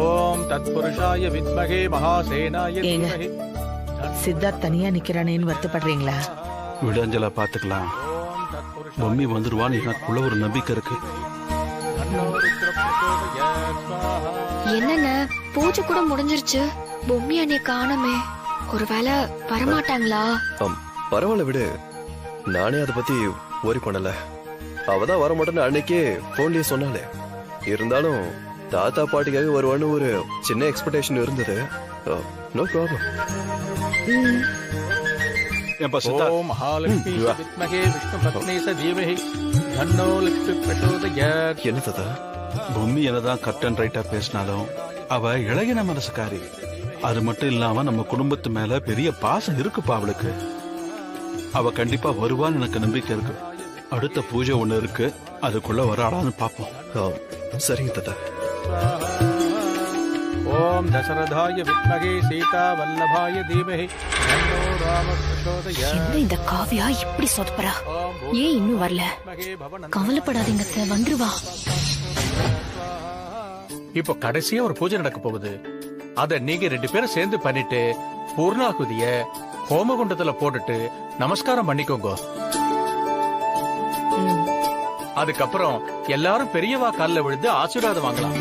ॐ तत्पुरुषाय विद्महे महासेनाय धीमहि। சித்தார்த் தனியா நிக்கிறானேன்னு வருத்தப்படுறீங்களா? விடஞ்சலா பாத்துக்கலாம். பொம்மி வந்துருவான்னு எனக்குள்ள ஒரு நம்பிக்கை இருக்கு. என்னென்ன பூஜை கூட முடிஞ்சிருச்சு, பொம்மி அண்ணே காணமே. ஒருவேளை வரமாட்டாங்களா? பரவாயில்ல விடு, நானே அதை பத்தி worry பண்ணல. அவதான் வர மாட்டேன்னு அன்னைக்கே போன்லயே சொன்னாலே. இருந்தாலும் தாத்தா பாட்டிக்காக வருவான்னு ஒரு சின்ன எக்ஸ்பெக்டேஷன் இருந்தது. No problem. ओम महालक्ष्मी विद्महे विष्णुपत्नी स धीमहि தன்னோ லக்ஷ்மி பிரசோதயாத். என்ன தாத்தா? பொம்மி என்னதான் கட் அண்ட் ரைட்டா பேசினாலும் அவ இளையன மனசுக்காரி. அது மட்டும் இல்லாம நம்ம குடும்பத்து மேல பெரிய பாசம் இருக்குப்பா அவளுக்கு. அவ கண்டிப்பா வருவான்னு எனக்கு நம்பிக்கை இருக்கு. அடுத்த பூஜை ஒண்ணு இருக்கு, அதுக்குள்ள வராளான்னு பாப்போம். சரிங்க தாத்தா. ஓம் தசரதாய வித்மகே சீதா வல்லபாய தீமஹி தன்னோ ராம பிரசோதயாத். என்ன இந்த காவியா இப்படி சொதப்பறா? ஏன் இன்னும் வரல? கவலைப்படாதீங்க அத்தை, வந்துருவா. இப்போ கடைசியா ஒரு பூஜை நடக்க போகுது. அத நீங்க 2 பேரும் சேர்ந்து பண்ணிட்டு பூர்ணாகுதிய ஹோமகுண்டத்துல போட்டுட்டு நமஸ்காரம் பண்ணிக்கோங்க. அதுக்கப்புறம் எல்லாரும் பெரியவா கால்ல விழுந்து ஆசீர்வாதம் வாங்கலாம்.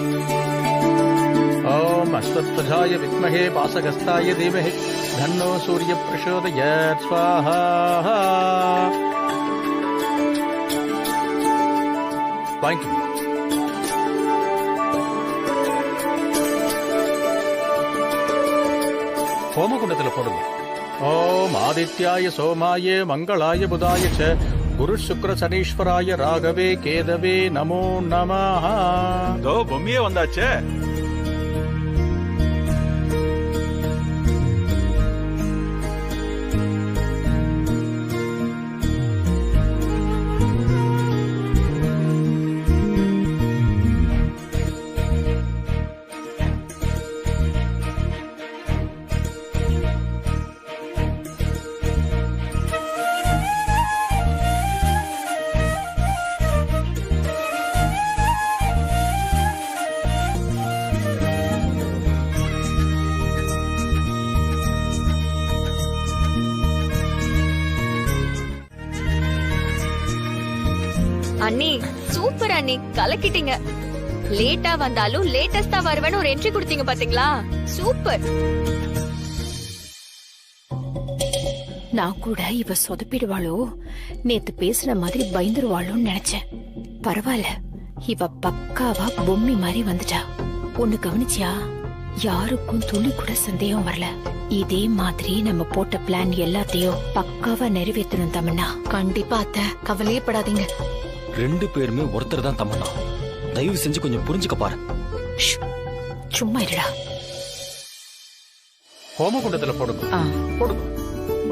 ஓம் அஸ்வத்வஜாய வித்மஹே பாசகஸ்தாய தீமஹி தன்னோ சூரிய பிரசோதயாத். ஸ்வாஹா. வாங்கிக்கோ. ஹோமகுண்டத்துல போடுங்க. ஓம் ஆதித்யாய சோமாய மங்களாய புதாய ச குரு சுக்ர சனீஸ்வராய ராகவே கேதவே நமோ நமஹ. தோ பொம்மியே வந்தாச்சே. அண்ணி சூப்பர் அண்ணி, கலக்கிட்டீங்க. லேட்டா வந்தாலும் லேட்டஸ்டா வருவேன்னு ஒரு என்ட்ரி கொடுத்தீங்க பாத்தீங்களா? சூப்பர். நான் கூட இவ சொதப்பிடுவாளோ, நேத்து பேசுன மாதிரி பயந்துருவாளோன்னு நினைச்சேன். பரவாயில்ல, இவ பக்காவா பொம்மி மாதிரி வந்துட்டா. ஒண்ணு கவனிச்சியா? யாருக்கும் துளி கூட சந்தேகம் வரல. இதே மாதிரி நம்ம போட்ட பிளான் எல்லாத்தையும் பக்காவா நிறைவேற்றணும் தமன்னா. கண்டிப்பா அத்தை, கவலையே படாதீங்க. 2 பேருமே ஒருத்தர் தான் தமன்னா. தயவு செஞ்சு கொஞ்சம் புரிஞ்சுக்க பாரு. சும்மா இருடா. ஹோமகுண்டத்துல போடுங்க. போடுங்க.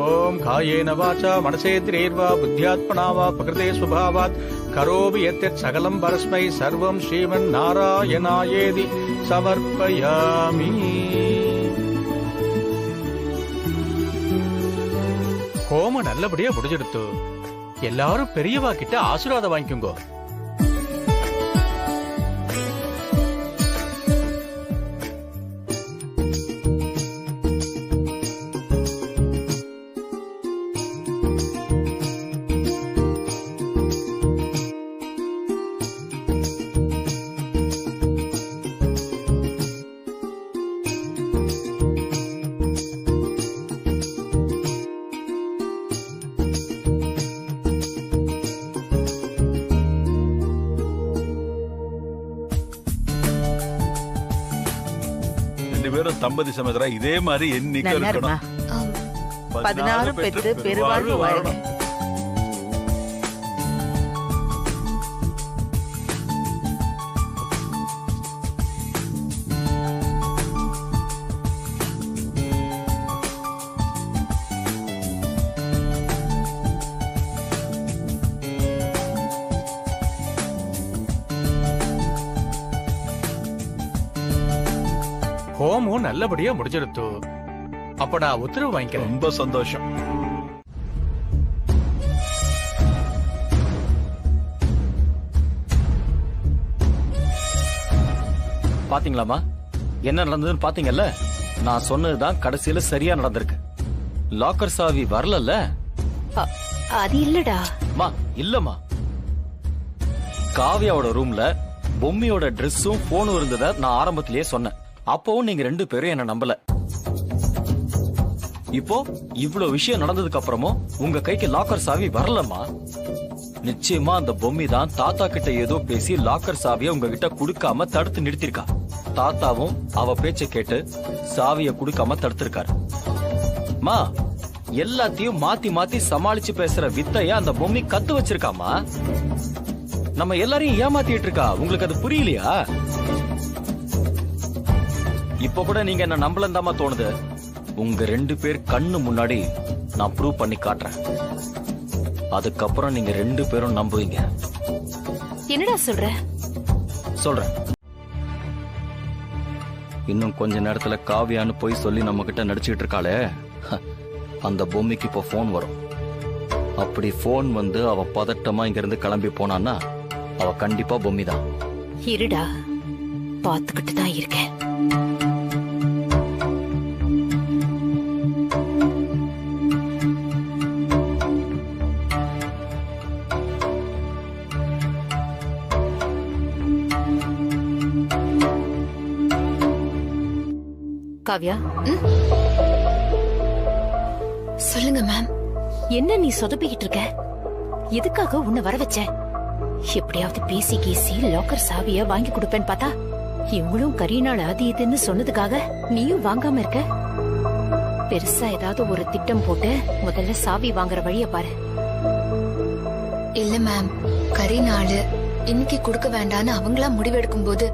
ஓம் காயேன வாசா மனசேந்திரேர்வா புத்தியாத்மனா வா பிரகிருதே சுபாவாத் கரோமி யத்யத் சகலம் பரஸ்மை சர்வம் ஸ்ரீமன் நாராயணாயேதி சமர்ப்பயாமி. ஹோமம் நல்லபடியா முடிஞ்செடுத்து எல்லாரும் பெரியவா கிட்ட ஆசீர்வாதம் வாங்கிக்கோங்க. பேரும் தம்பதி சமேதரா இதே மாதிரி எண்ணிக்கை இருக்கணும். 16 பெற்று பெருவாழ்வு வாழ. ஹோமம் நல்லபடியா முடிஞ்செடுத்து அப்ப நான் உத்தரவு வாங்கிக்கிறேன். ரொம்ப சந்தோஷம். பாத்தீங்களாமா என்ன நடந்ததுன்னு? பாத்தீங்கல்ல, நான் சொன்னதுதான் கடைசியில சரியா நடந்திருக்கு. லாக்கர் சாவி வரலல்ல? அது இல்லடா. மா இல்லம்மா, காவியாவோட ரூம்ல பொம்மியோட ட்ரெஸ்ஸும் போனும் இருந்தத நான் ஆரம்பத்திலேயே சொன்னேன். அப்பவும் நீங்க 2 பேரும் என்ன நம்பல. இப்போ இவ்வளவு விஷயம் நடந்ததுக்கு அப்புறமும் உங்க கைக்கு லாக்கர் சாவி வரலமா? நிச்சயமா அந்த பொம்மி தான் தாத்தா கிட்ட ஏதோ பேசி லாக்கர் சாவியை உங்ககிட்ட குடுக்காம தடுத்து நிறுத்திருக்கா. தாத்தாவும் அவ பேச்ச கேட்டு சாவிய குடுக்காம தடுத்திருக்காரு. மா, எல்லாத்தையும் மாத்தி மாத்தி சமாளிச்சு பேசுற வித்தைய அந்த பொம்மி கத்து வச்சிருக்காமா. நம்ம எல்லாரையும் ஏமாத்திட்டு இருக்கா. உங்களுக்கு அது புரியலையா? இப்ப கூட நீங்க என்ன நம்பலந்தாமா தோணுது. உங்க 2 பேர் கண்ணு முன்னாடி நான் ப்ரூவ் பண்ணி காட்டுறேன். அதுக்கப்புறம் நீங்க 2 பேரும் நம்புவீங்க. என்னடா சொல்ற? சொல்றேன். இன்னும் கொஞ்ச நேரத்துல காவியான்னு போய் சொல்லி நம்ம கிட்ட நடிச்சுட்டு இருக்காளே, அந்த பொம்மைக்கு இப்போ போன் வரும். அப்படி போன் வந்து அவ பதட்டமா இங்க இருந்து கிளம்பி போனான்னா அவ கண்டிப்பா பொம்மி தான். இருடா, பாத்துக்கிட்டு தான் இருக்கேன். காவ்யா, சொல்லுங்க மேம். என்ன நீ சொதப்பிக்கிட்டு இருக்க? எதுக்காக உன்னை வர வச்ச? எப்படியாவது பேசி கீசி லாக்கர் சாவிய வாங்கி கொடுப்பேன்னு பார்த்தா இவங்களும் கரீனால அது இதுன்னு சொன்னதுக்காக நீயும் வாங்காம இருக்க. பெருசா ஏதாவது ஒரு திட்டம் போட்டு முதல்ல சாவி வாங்குற வழிய பாரு. இல்ல மேம், கரீனாலு இன்னைக்கு கொடுக்க வேண்டான்னு அவங்களா முடிவெடுக்கும் போது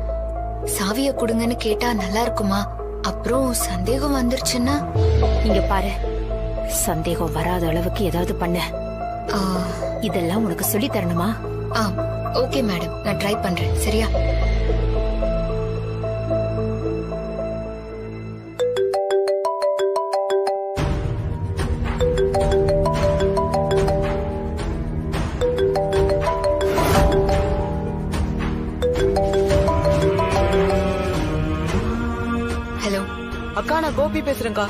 சாவிய கொடுங்கன்னு கேட்டா நல்லா இருக்குமா? அப்புறம் சந்தேகம் வந்துருச்சுன்னா? இங்க பாரு, சந்தேகம் வராத அளவுக்கு ஏதாவது பண்ண. இதெல்லாம் உனக்கு சொல்லி தரணுமா? ஓகே மேடம், நான் ட்ரை பண்றேன். சரியா? ஹலோ அக்கா, நான் கோபி பேசுறேன்க்கா.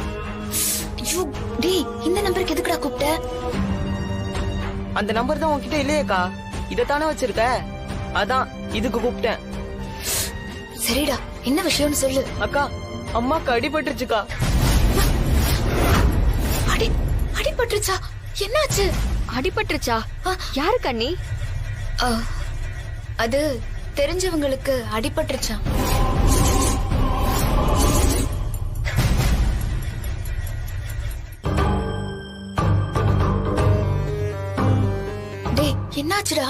டேய், இந்த நம்பருக்கு எதுக்குடா கூப்பிட்ட? அந்த நம்பர் தான் உன்கிட்ட இல்லையேக்கா. இதத்தானே வச்சிருக்க, அதான் இதுக்கு கூப்பிட்டேன். சரிடா, என்ன விஷயம்னு சொல்லு. அக்கா, அம்மாக்கு அடிபட்டுருச்சுக்கா. அடிபட்டுருச்சா? என்னாச்சு? அடிபட்டுருச்சா? யாரு கண்ணி? அது தெரிஞ்சவங்களுக்கு அடிபட்டுருச்சா. டேய், என்னாச்சுடா?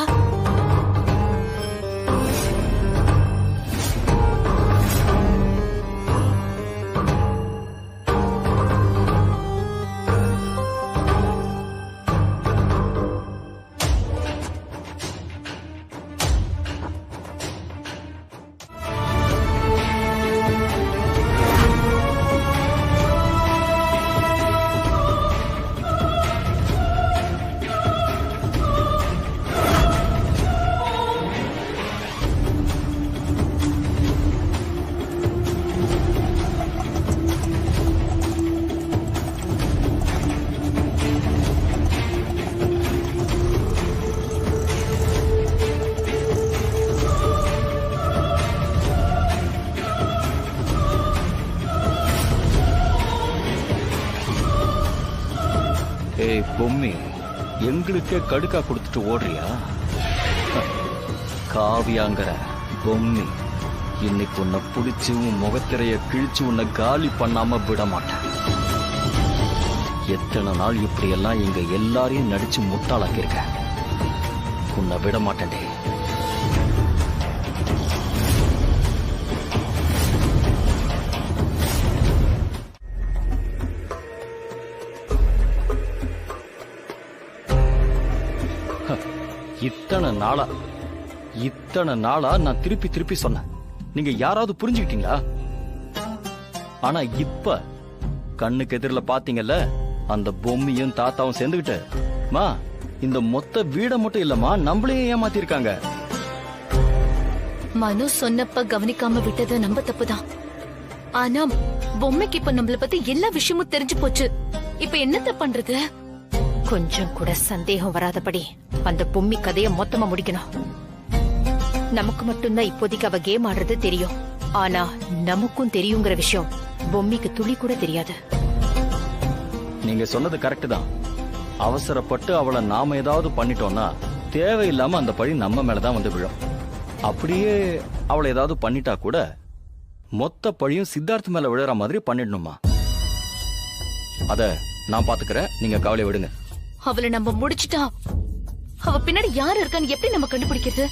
ஏய் பொம்மி, எங்களுக்கே கடுக்கா கொடுத்துட்டு ஓடுறியா? காவியாங்கிற பொம்மி, இன்னைக்கு உன்னை புடிச்சு உன் முகத்திரைய கிழிச்சு உன்னை காலி பண்ணாம விட மாட்டேன். எத்தனை நாள் இப்படி எல்லாம் எங்க எல்லாரையும் நடிச்சு முட்டாளாக்கியிருக்க. உன்னை விட மாட்டேன்டே. இத்தனை நாளா நான் திருப்பி திருப்பி சொன்னேன். நீங்க யாராவது புரிஞ்சுக்கிட்டீங்களா? ஆனா இப்ப கண்ணுக்கு எதிரில பாத்தீங்கல்ல, அந்த பொம்மியும் தாத்தாவும் சேர்ந்துகிட்டு மா இந்த மொத்த வீட மட்டும் இல்லம்மா நம்மளையே ஏமாத்திருக்காங்க. மனு சொன்னப்ப கவனிக்காம விட்டது நம்ம தப்புதான். ஆனா பொம்மைக்கு இப்ப நம்மள பத்தி எல்லா விஷயமும் தெரிஞ்சு போச்சு. இப்ப என்னத்த பண்றது? கொஞ்சம் கூட சந்தேகம் வராதபடி அந்த பொம்மி கதைய மொத்தமா முடிக்கணும். நமக்கு மட்டும்தான் இப்போதைக்கு அவ கேம் ஆடுறது தெரியும். ஆனா நமக்கும் தெரியுங்கிற விஷயம் பொம்மிக்கு துளி கூட தெரியாது. நீங்க சொன்னது கரெக்ட் தான். அவசரப்பட்டு அவளை நாம ஏதாவது பண்ணிட்டோம்னா தேவையில்லாம அந்த பழி நம்ம மேலதான் வந்து விழும். அப்படியே அவளை ஏதாவது பண்ணிட்டா கூட மொத்த பழியும் சித்தார்த் மேல விழுற மாதிரி பண்ணிடணுமா? அத நான் பாத்துக்கிறேன், நீங்க கவலை விடுங்க. அவளை நம்ம முடிச்சுட்டா அவ பின்னாடி யாரு இருக்கான்னு எப்படி நம்ம கண்டுபிடிக்கிறது?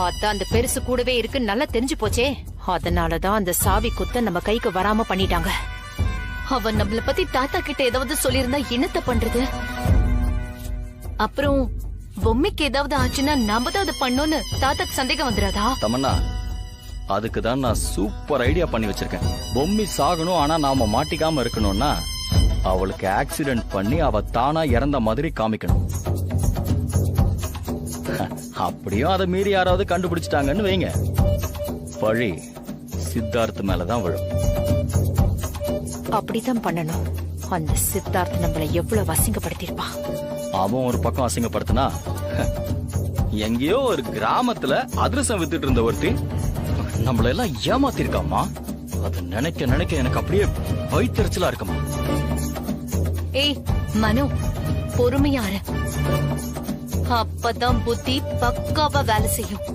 அதான் அந்த பெருசு கூடவே இருக்குன்னு நல்லா தெரிஞ்சு போச்சே. அதனாலதான் அந்த சாவி குத்த நம்ம கைக்கு வராம பண்ணிட்டாங்க. அவன் நம்மள பத்தி தாத்தா கிட்ட ஏதாவது சொல்லியிருந்தா என்னத்த பண்றது? அப்புறம் பொம்மைக்கு ஏதாவது ஆச்சுன்னா நாம தான் அதை பண்ணோன்னு தாத்தாக்கு சந்தேகம் வந்துடாதா? தமன்னா, அதுக்கு தான் நான் சூப்பர் ஐடியா பண்ணி வச்சிருக்கேன். பொம்மி சாகணும், ஆனா நாம மாட்டிக்காம இருக்கணும்னா அவளுக்கு ஆக்சிடென்ட் பண்ணி அவ தானா இறந்த மாதிரி காமிக்கணும். அப்படியும் அதை மீறி யாராவது கண்டுபிடிச்சிட்டாங்கன்னு வைங்க, பழி சித்தார்த் மேலதான் விழும். அப்படிதான் பண்ணணும். அந்த சித்தார்த் நம்மள எவ்வளவு அசிங்கப்படுத்திருப்பான். அவன் ஒரு பக்கம் அசிங்கப்படுத்தினா, எங்கேயோ ஒரு கிராமத்துல அதிரசம் வித்துட்டு இருந்த ஒருத்தி நம்மள எல்லாம் ஏமாத்திருக்காமா. அது நினைக்க நினைக்க எனக்கு அப்படியே வயிற்றுச்சலா இருக்குமா. ஏய் மனு, பொறுமையாரு. அப்பதான் புத்தி பக்காவா வேலை செய்யும்.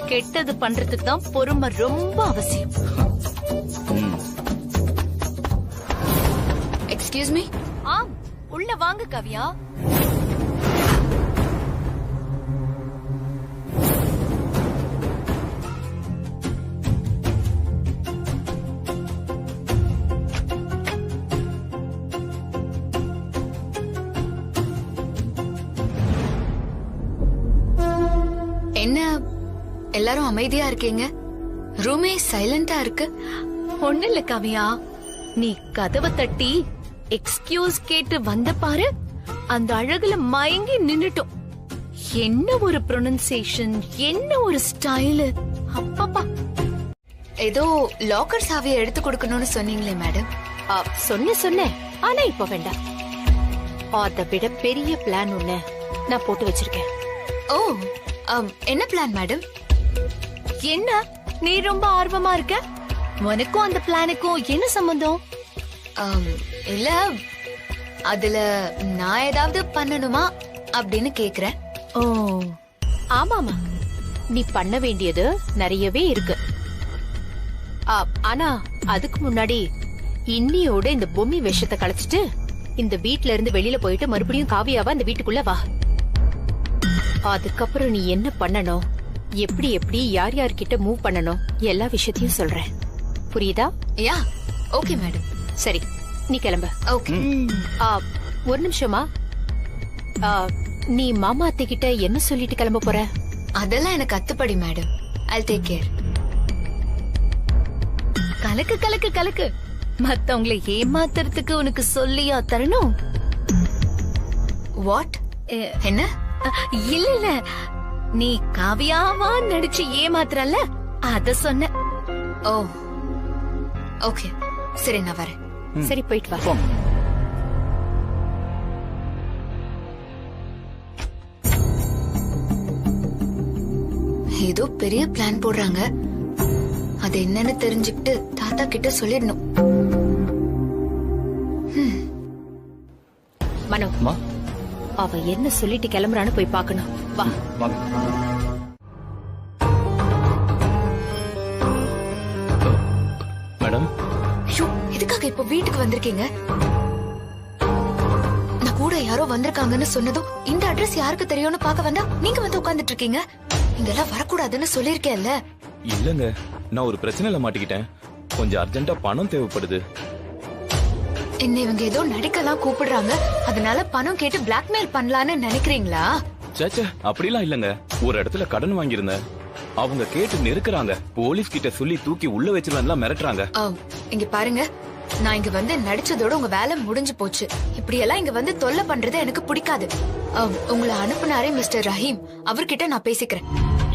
கெட்டது பண்றதுக்கு தான் பொறுமை ரொம்ப அவசியம். Excuse me. உள்ள வாங்க கவியா. என்ன எல்லாரும் அமைதியா இருக்கீங்க? ரூமே சைலண்டா இருக்கு. ஒண்ணு இல்ல கவியா, நீ கதவை தட்டி எக்ஸ்கியூஸ் கேட்டு வந்த பாரு, அந்த அழகுல மயங்கி நின்னுட்டோம். என்ன ஒரு ப்ரொனன்சியேஷன், என்ன ஒரு ஸ்டைலு. அப்பப்பா. ஏதோ லாக்கர் சாவியை எடுத்து கொடுக்கணும்னு சொன்னீங்களே மேடம். சொன்னேன், ஆனா இப்ப வேண்டாம். அதை விட பெரிய பிளான் ஒண்ணு நான் போட்டு வச்சிருக்கேன். ஓ, என்ன பிளான் மேடம்? என்ன நீ ரொம்ப ஆர்வமா இருக்க? உனக்கும் அந்த பிளானுக்கும் என்ன சம்பந்தம்? இல்ல, அதுல நான் ஏதாவது பண்ணணுமா அப்படின்னு கேக்குறேன். ஓ ஆமாமா, நீ பண்ண வேண்டியது நிறையவே இருக்கு. ஆனா அதுக்கு முன்னாடி இன்னியோட இந்த பொம்மி விஷத்தை கலைச்சிட்டு இந்த வீட்ல இருந்து வெளியில போயிட்டு மறுபடியும் காவியாவா இந்த வீட்டுக்குள்ள வா. அதுக்கப்புறம் நீ என்ன பண்ணணும், எப்படி எப்படி யார் யார்கிட்ட மூவ் பண்ணணும், எல்லா விஷயத்தையும் சொல்றேன். புரியுதா? யா, ஓகே மேடம். சரி, நீ கிளம்ப. ஓகே. ஒரு நிமிஷமா, நீ மாமா அத்தை கிட்ட என்ன சொல்லிட்டு கிளம்ப போற? அதெல்லாம் எனக்கு அத்துப்படி மேடம். I'll take care. கலக்கு கலக்கு கலக்கு. மத்தவங்களை ஏமாத்துறதுக்கு உனக்கு சொல்லியா தரணும்? வாட்? என்ன? இல்ல இல்ல, நீ காவியாவா நடிச்சு ஏமாத்துறல்ல, அத சொன்ன. ஓ ஓகே, சரி நான் வரேன். சரி, போயிட்டு வா. ஏதோ பெரிய பிளான் போடுறாங்க. அது என்னன்னு தெரிஞ்சுக்கிட்டு தாத்தா கிட்ட சொல்லிடணும். மனோ, அவ என்ன சொல்லிட்டு கிளம்புறான்னு போய் பார்க்கணும். வா. மேடம், எதுக்காக இப்ப வீட்டுக்கு வந்திருக்கீங்க? நான் கூட யாரோ வந்திருக்காங்கன்னு சொன்னதும் இந்த அட்ரஸ் யாருக்கு தெரியும்னு பார்க்க வந்தா நீங்க வந்து உட்கார்ந்துட்டு இருக்கீங்க. இங்கெல்லாம் வரக்கூடாதுன்னு சொல்லிருக்கேன்ல. இல்லங்க, நான் ஒரு பிரச்சனையில மாட்டிக்கிட்டேன். கொஞ்சம் அர்ஜென்ட்டா பணம் தேவைப்படுது. என்ன இவங்க ஏதோ நடிக்கலாம் கூப்பிடுறாங்க, அதனால பணம் கேட்டு பிளாக்மெயில் பண்ணலான்னு நினைக்கிறீங்களா? சேச்சே, அப்படிலாம் இல்லங்க. ஒரு இடத்துல கடன் வாங்கியிருந்தேன். அவங்க கேட்டு நெருக்குறாங்க. போலீஸ் கிட்ட சொல்லி தூக்கி உள்ள வச்சிருவான்லாம் மிரட்டுறாங்க. இங்க பாருங்க, நான் இங்க வந்து நடிச்சதோட உங்க வேலை முடிஞ்சு போச்சு. இப்படி எல்லாம் இங்க வந்து தொல்லை பண்றது எனக்கு பிடிக்காது. உங்களை அனுப்புனாரே மிஸ்டர் ரஹீம், அவர்கிட்ட நான் பேசிக்கிறேன்.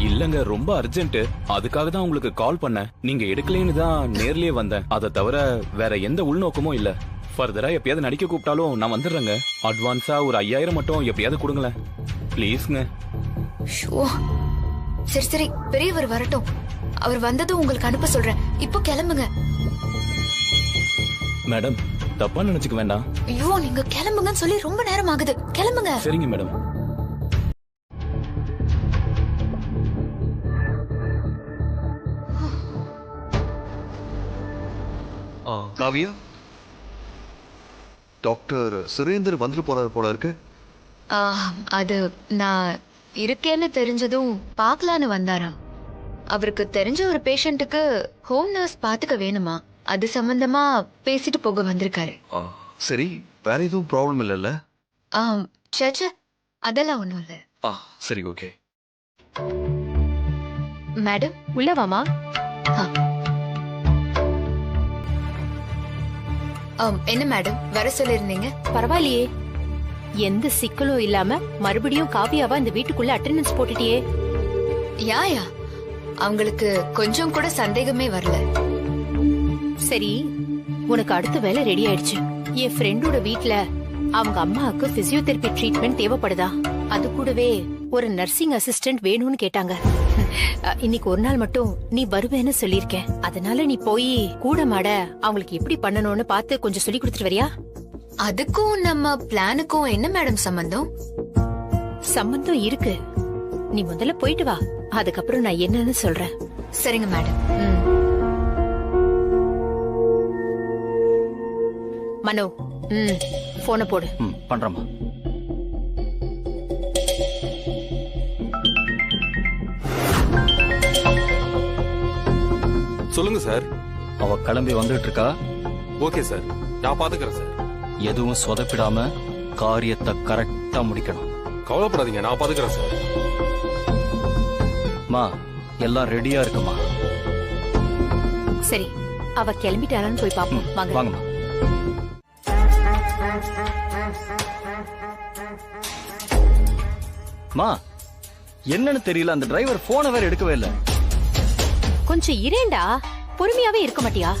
இல்லங்க, ரொம்ப அர்ஜென்ட். அதுக்காக தான் உங்களுக்கு கால் பண்ணேன். நீங்க எடுக்கலேன்னு தான் நேர்லயே வந்தேன். அதை தவிர வேற எந்த உள்நோக்கமும் இல்ல. ஃபர்தரா எப்பயாவது நடிக்க கூப்பிட்டாலும் நான் வந்துடுறேங்க. அட்வான்ஸா ஒரு 5000 மட்டும் எப்பயாவது கொடுங்களேன் ப்ளீஸ்ங்க. சரி சரி, பெரியவர் வரட்டும். அவர் வந்ததும் உங்களுக்கு அனுப்ப சொல்றேன். இப்போ கிளம்புங்க. மேடம், தப்பா நினைச்சுக்க வேண்டாம். ஐயோ, நீங்க கிளம்புங்கன்னு சொல்லி ரொம்ப நேரம் ஆகுது. கிளம்புங்க. சரிங்க மேடம். காவியா, டாக்டர் சுரேந்தர் வந்துட்டு போறாரு போல இருக்கு. அது நான் இருக்கேன்னு தெரிஞ்சதும் பாக்கலான்னு வந்தாராம். அவருக்கு தெரிஞ்ச ஒரு பேஷண்ட்டுக்கு ஹோம் நர்ஸ் பாத்துக்க வேணுமா, அது சம்பந்தமா பேசிட்டு போக வந்திருக்காரு. சரி, வேற எதுவும் ப்ராப்ளம் இல்லைல்ல? சேச்சே, அதெல்லாம் ஒண்ணும் இல்ல. சரி, ஓகே. மேடம் உள்ள வாமா. என்ன மேடம் வர சொல்லிருந்தீங்க? பரவாயில்லையே, எந்த சிக்கலும் இல்லாம மறுபடியும் காவியாவா இந்த வீட்டுக்குள்ள அட்டெண்டன்ஸ் போட்டுட்டியே. யாயா, அவங்களுக்கு கொஞ்சம் கூட சந்தேகமே வரல. சரி, உனக்கு அடுத்த வேலை ரெடி ஆயிடுச்சு. என் ஃப்ரெண்டோட வீட்ல அவங்க அம்மாவுக்கு பிசியோதெரபி ட்ரீட்மெண்ட் தேவைப்படுதா, அது கூடவே ஒரு நர்சிங் அசிஸ்டன்ட் வேணும்னு கேட்டாங்க. இன்னைக்கு ஒரு நாள் மட்டும் நீ வருவேன்னு சொல்லிருக்கேன். அதனால நீ போய் கூட மாட அவங்களுக்கு எப்படி பண்ணணும்னு பார்த்து கொஞ்சம் சொல்லி கொடுத்துட்டு வரியா? அதுக்கும் நம்ம பிளானுக்கும் என்ன மேடம் சம்பந்தம்? சம்பந்தம் இருக்கு, நீ முதல்ல போயிட்டு வா, அதுக்கப்புறம் நான் என்னன்னு சொல்றேன். சரிங்க மேடம். மனோ, போனை போடு. பண்றேம்மா. சொல்லுங்க சார். அவ கிளம்பி வந்துட்டு இருக்கா. ஓகே சார், நான் பாத்துக்கிறேன் சார். எதுவும் சொதப்பிடாம காரியத்தை கரெக்டா முடிக்கணும். கவலைப்படாதீங்க, நான் பாத்துக்கிறேன் சார். மா, எல்லாம் ரெடியா இருக்குமா? சரி, அவ கிளம்பிட்டாரான்னு போய் பாப்போம். வாங்கம்மா. மா, என்னன்னு தெரியல, அந்த டிரைவர் போனை வேற எடுக்கவே இல்ல. கொஞ்சம் இரேண்டா, பொறுமையாவே இருக்க மாட்டியா?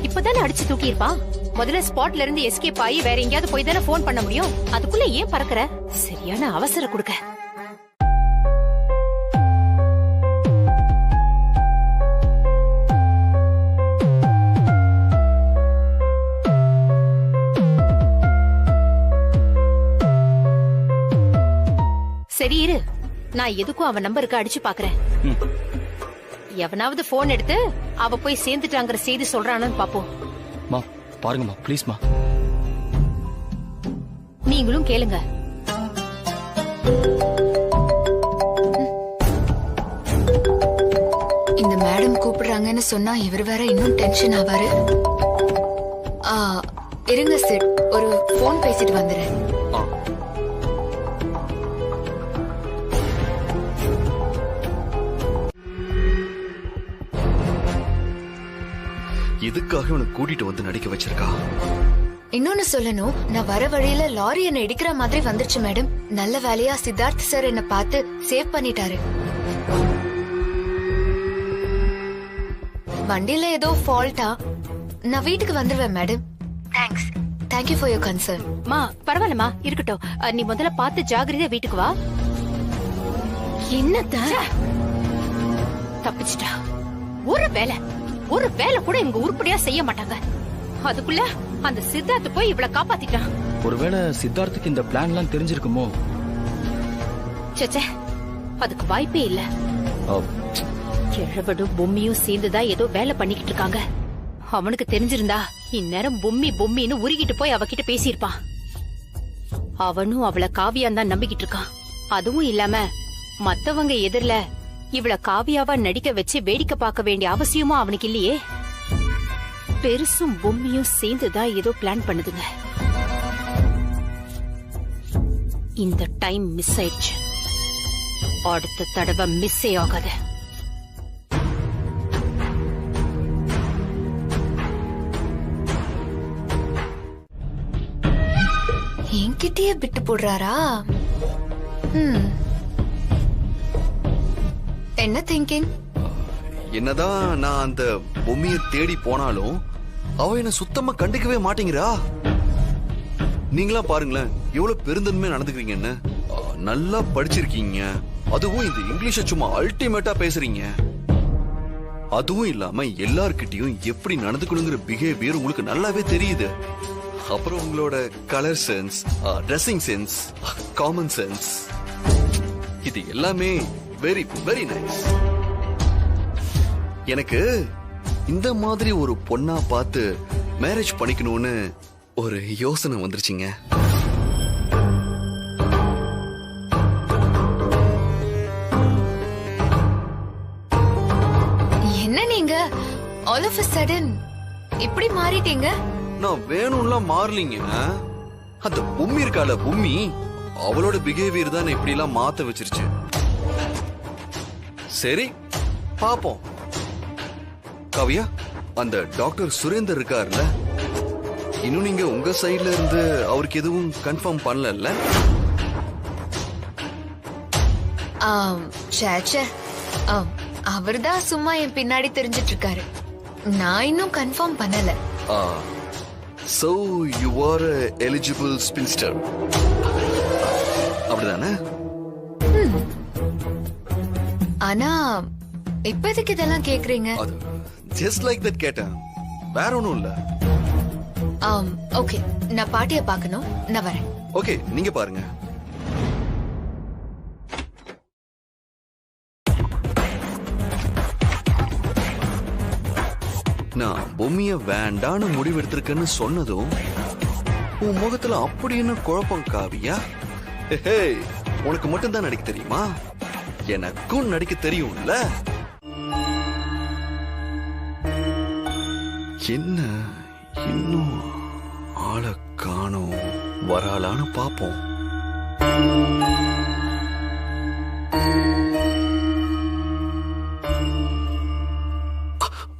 இப்பதானே அடிச்சு தூக்கி இருப்பான். முதல்ல ஸ்பாட்ல இருந்து எஸ்கேப் ஆகி வேற எங்கேயாவது போய் தானே போன் பண்ண முடியும். அதுக்குள்ள ஏன் பறக்குற? சரியான அவசரம் கொடுக்க. சரி இரு, நான் எதுக்கும் அவன் நம்பருக்கு அடிச்சு பாக்குறேன். எவனாவது போன் எடுத்து அவ போய் சேர்ந்துட்டாங்கிற செய்தி சொல்றானு பாப்போம். மா, பாருங்கம்மா ப்ளீஸ்மா. நீங்களும் கேளுங்க. இந்த மேடம் கூப்பிடுறாங்கன்னு சொன்னா இவர் வேற இன்னும் டென்ஷன் ஆவாரு. இருங்க சார், ஒரு போன் பேசிட்டு வந்துடுறேன். எதுக்காக உனக்கு கூட்டிட்டு வந்து நடிக்க வச்சிருக்கா? இன்னொன்னு சொல்லணும், நான் வர வழியில லாரி என்ன இடிக்கிற மாதிரி வந்துருச்சு மேடம். நல்ல வேலையா சித்தார்த் சார் என்ன பார்த்து சேவ் பண்ணிட்டாரு. வண்டியில ஏதோ ஃபால்ட்டா, நான் வீட்டுக்கு வந்துருவேன் madam. Thanks, thank you for your concern. மா, பரவாயில்லமா, இருக்கட்டும். நீ முதல்ல பார்த்து ஜாகிரதையா வீட்டுக்கு வா. என்னத்த தப்பிச்சிட்டா? ஒரு வேலை கூட இங்க உருப்படியா செய்ய மாட்டாங்க. அதுக்குள்ள அந்த சித்தார்த் போய் இவளை காப்பாத்திட்டான். ஒருவேளை சித்தார்த்துக்கு இந்த பிளான் எல்லாம் தெரிஞ்சிருக்குமோ? சச்சே, அதுக்கு வாய்ப்பே இல்ல. கிழவடும் பொம்மியும் சேர்ந்துதான் ஏதோ வேலை பண்ணிக்கிட்டு இருக்காங்க. அவனுக்கு தெரிஞ்சிருந்தா இந்நேரம் பொம்மின்னு உருகிட்டு போய் அவகிட்ட பேசியிருப்பான். அவனும் அவளை காவியான் தான் நம்பிக்கிட்டு இருக்கான். அதுவும் இல்லாம மத்தவங்க எதிரில இவள காவியாவா நடிக்க வச்சு வேடிக்கை பார்க்க வேண்டிய அவசியமும் அவனுக்கு இல்லையே. பெருசும் பொம்மியும் சேர்ந்துதான் ஏதோ பிளான் பண்ணுதுங்க. இந்த டைம் மிஸ் ஆயிடுச்சு, அடுத்த தடவை மிஸ்ஸே ஆகாது. என்கிட்டயே விட்டு போடுறாரா? என்ன திங்கிங்? என்னதான் நான் அந்த பொம்மையை தேடி போனாலும் அவ என்ன சுத்தமா கண்டுக்கவே மாட்டேங்கிறா. நீங்களா பாருங்களேன், எவ்வளவு பெருந்தன்மையா நடந்துக்கிறீங்கன்னு. நல்லா படிச்சிருக்கீங்க, அதுவும் இந்த இங்கிலீஷ சும்மா அல்டிமேட்டா பேசுறீங்க. அதுவும் இல்லாம எல்லார்கிட்டயும் எப்படி நடந்துக்கணுங்கிற பிஹேவியர் உங்களுக்கு நல்லாவே தெரியுது. அப்புறம் உங்களோட colour sense, dressing sense, common sense, இது எல்லாமே வெரி வெரி நைஸ். எனக்கு இந்த மாதிரி ஒரு பொண்ணா பார்த்து மேரேஜ் பண்ணிக்கணும்னு ஒரு யோசனை வந்துருச்சுங்க. ஆல் ஆஃப் a சடன் இப்படி மாறிட்டீங்க? நான் வேணும்லாம் மாறலீங்க. அந்த பொம்மி இருக்கால பொம்மி, அவளோட பிஹேவியர் தான் இப்படி எல்லாம் மாத்த வச்சிருச்சு. சரி பாப்போம். காவியா, அந்த டாக்டர் சுரேந்தர் இருக்காருல்ல, இன்னும் நீங்க உங்க சைடுல இருந்து அவருக்கு எதுவும் கன்ஃபார்ம் பண்ணல? அவர்தான் சும்மா என் பின்னாடி தெரிஞ்சிட்டு இருக்காரு. நான் இன்னும் கன்ஃபார்ம் பண்ணல. So you are a eligible spinster. அப்படிதானே? ஆனா இப்போதைக்கு இதெல்லாம் கேக்குறீங்க? Just like that கேட்டேன், வேற ஒண்ணும் இல்ல. ஓகே, நான் பாட்டிய பார்க்கணும், நான் வரேன். ஓகே, நீங்க பாருங்க. நான் பொம்மிய வேண்டான்னு முடிவெடுத்திருக்கேன்னு சொன்னதும் உன் முகத்துல அப்படி என்ன குழப்பம் காவியா? உனக்கு மட்டும் தான் நடிக்க தெரியுமா? எனக்கும் நடிக்க தெரியும்ல. என்ன இன்னும் ஆளை காணோம், வராலான்னு பாப்போம்.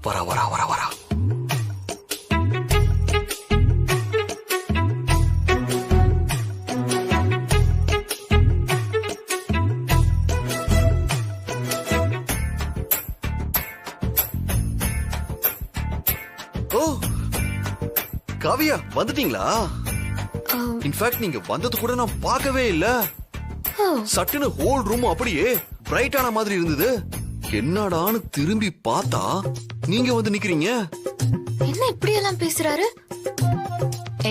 வரா வரா வரா வரா. ஓ காவியா, வந்துட்டீங்களா? இன்ஃபேக்ட் நீங்க வந்தது கூட நான் பார்க்கவே இல்ல. சட்டுன்னு ஹோல் ரூம் அப்படியே பிரைட்டான மாதிரி இருந்தது. என்னடான்னு திரும்பி பார்த்தா நீங்க வந்து நிக்கிறீங்க. என்ன இப்படி எல்லாம் பேசுறாரு?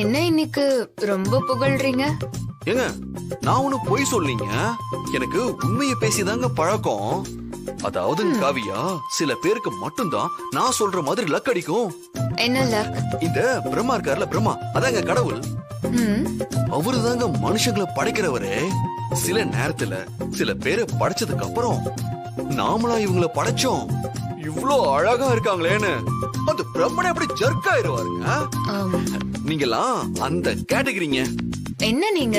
என்ன இன்னைக்கு ரொம்ப புகழ்றீங்க? ஏங்க, நான் ஒண்ணு பொய் சொல்லீங்க, எனக்கு உண்மையை பேசிதாங்க பழக்கம். அதாவது காவியா, சில பேருக்கு மட்டும்தான் நான் சொல்ற மாதிரி லக் அடிக்கும். என்ன லக்? இந்த பிரம்மா இருக்கார்ல, பிரம்மா அதாங்க கடவுள். அவரு தாங்க மனுஷங்களை படைக்கிறவரே. சில நேரத்துல சில பேரை படைச்சதுக்கு அப்புறம் நாமளா இவங்களை படைச்சோம், இவ்ளோ அழகா இருக்காங்களேன்னு அந்த பிரம்மனை அப்படி ஜர்க் ஆயிருவாருங்க. நீங்கெல்லாம் அந்த கேட்டகரிங்க. என்ன நீங்க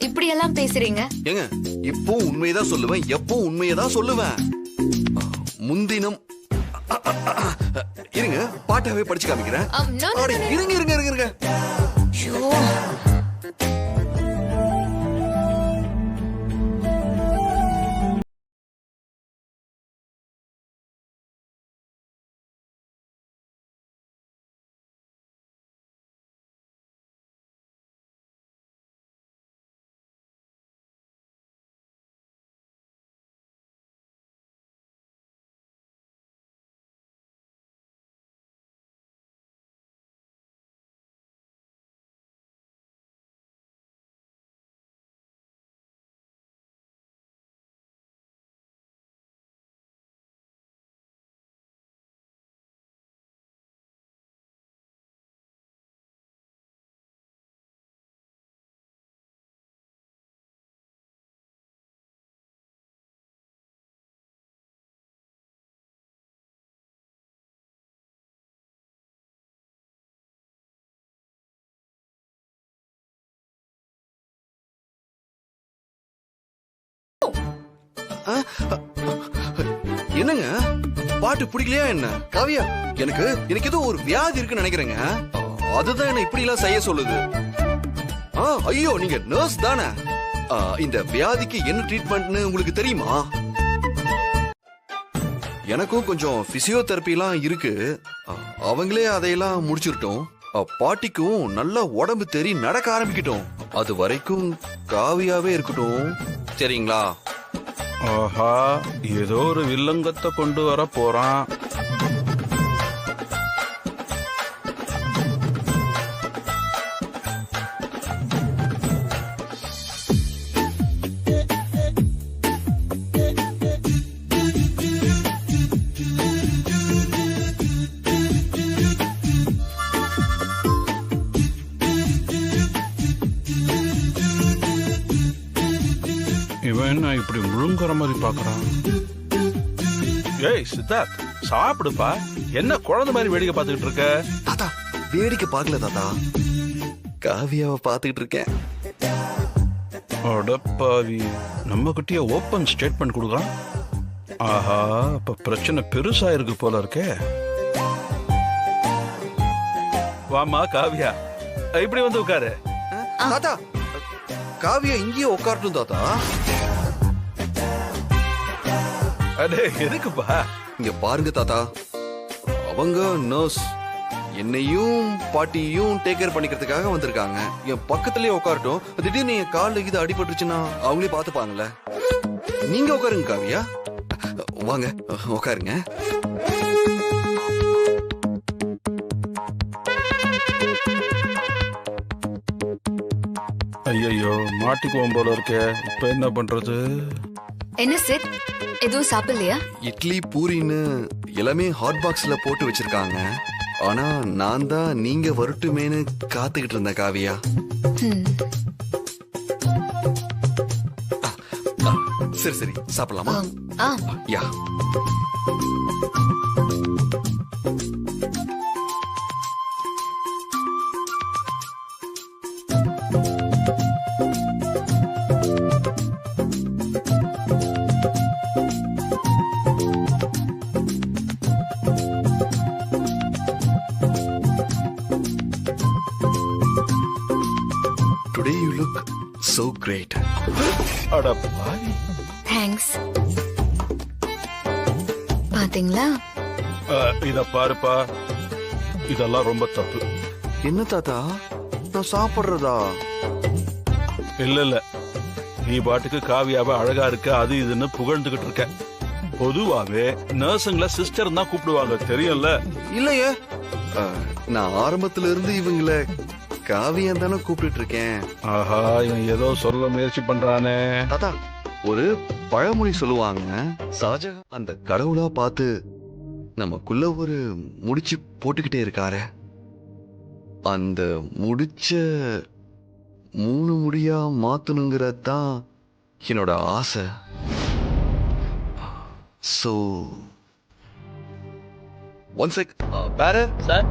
இப்படி எல்லாம் பேசுறீங்க? ஏங்க, இப்போ உண்மையதான் சொல்லுவேன், எப்போ உண்மையதான் சொல்லுவேன். முந்தினம் இருங்க, பாட்டாவே படிச்சு காமிக்கிறேன். இருங்க இருங்க இருங்க இருங்க. என்னங்க, பாட்டு பிடிக்கலையா என்ன? காவியா, எனக்கு ஏதோ ஒரு வியாதி இருக்குன்னு நினைக்கிறேங்க. அதுதான் என்ன இப்படி எல்லாம் செய்ய சொல்லுது. ஐயோ, நீங்க நர்ஸ் தானே? இந்த வியாதிக்கு என்ன ட்ரீட்மெண்ட்னு உங்களுக்கு தெரியுமா? எனக்கும் கொஞ்சம் பிசியோதெரபி எல்லாம் இருக்கு, அவங்களே அதையெல்லாம் முடிச்சிருட்டோம். பாட்டிக்கும் நல்ல உடம்பு தெரி நடக்க ஆரம்பிக்கட்டும். அது வரைக்கும் காவியாவே இருக்கட்டும், சரிங்களா? ஆஹா, ஏதோ ஒரு வில்லங்கத்தை கொண்டு வர போறான். இவன் என்ன இப்படி முழுங்குற மாதிரி பாக்குறான்? ஏய் சித்தார்த், சாப்பிடுப்பா. என்ன குழந்தை மாதிரி வேடிக்கை பார்த்துக்கிட்டு இருக்க? தாத்தா வேடிக்கை பார்க்கல தாத்தா, காவியாவை பார்த்துக்கிட்டு இருக்கேன். அடப்பாவி, நம்ம கிட்டயே ஓப்பன் ஸ்டேட்மெண்ட் கொடுக்குறான். ஆஹா, இப்ப பிரச்சனை பெருசா இருக்கு போல இருக்கே. வாமா காவியா, இப்படி வந்து உட்காரு. தாத்தா காவியா இங்கேயே உட்காரட்டும் தாத்தா. அடே எதுக்குப்பா? இங்க பாருங்க தாத்தா, அவங்க நர்ஸ் என்னையும் பாட்டியும் டேக் கேர் பண்ணிக்கிறதுக்காக வந்திருக்காங்க. என் பக்கத்துலயே உட்காரட்டும். திடீர்னு என் காலில் இது அடிபட்டுருச்சுன்னா அவங்களே பாத்துப்பாங்கல்ல. நீங்க உட்காருங்க காவியா, வாங்க உட்காருங்க. ஐயோ, மாட்டிக்குவோம் போல இருக்கே. இப்ப என்ன பண்றது? என்ன சார், எதுவும் சாப்பிடலையா? இட்லி பூரின்னு எல்லாமே ஹாட் பாக்ஸ்ல போட்டு வச்சிருக்காங்க. ஆனா நான் தான் நீங்க வரட்டுமேனு காத்துக்கிட்டு இருந்தேன் காவியா. சரி சரி சாப்பிடலாமா? யா. Today you look so great. Thanks. பாத்தீங்களா? இத பாருப்பா, இதெல்லாம் ரொம்ப தப்பு. என்ன தாத்தா, நான் சாப்பிடுறதா? இல்ல, நீ பாட்டுக்கு காவியாவை அழகா இருக்க அது இதுன்னு புகழ்ந்துகிட்டு இருக்க. பொதுவாவே நர்ஸுங்கள சிஸ்டர் தான் கூப்பிடுவாங்க, தெரியும்ல? இல்லையே, நான் ஆரம்பத்துல இருந்து இவங்கள காவியா தானே கூப்பிட்டு இருக்கேன். ஆஹா, இவன் ஏதோ சொல்ல முயற்சி பண்றானே. தாத்தா, ஒரு பழமொழி சொல்லுவாங்க, ஷாஜகான் அந்த கடவுளா பார்த்து நமக்குள்ள ஒரு முடிச்சு போட்டுக்கிட்டே இருக்காரு. அந்த முடிச்ச 3 முடியா மாத்தணுங்கிறது தான் என்னோட ஆசை. So one check. Bearer sir,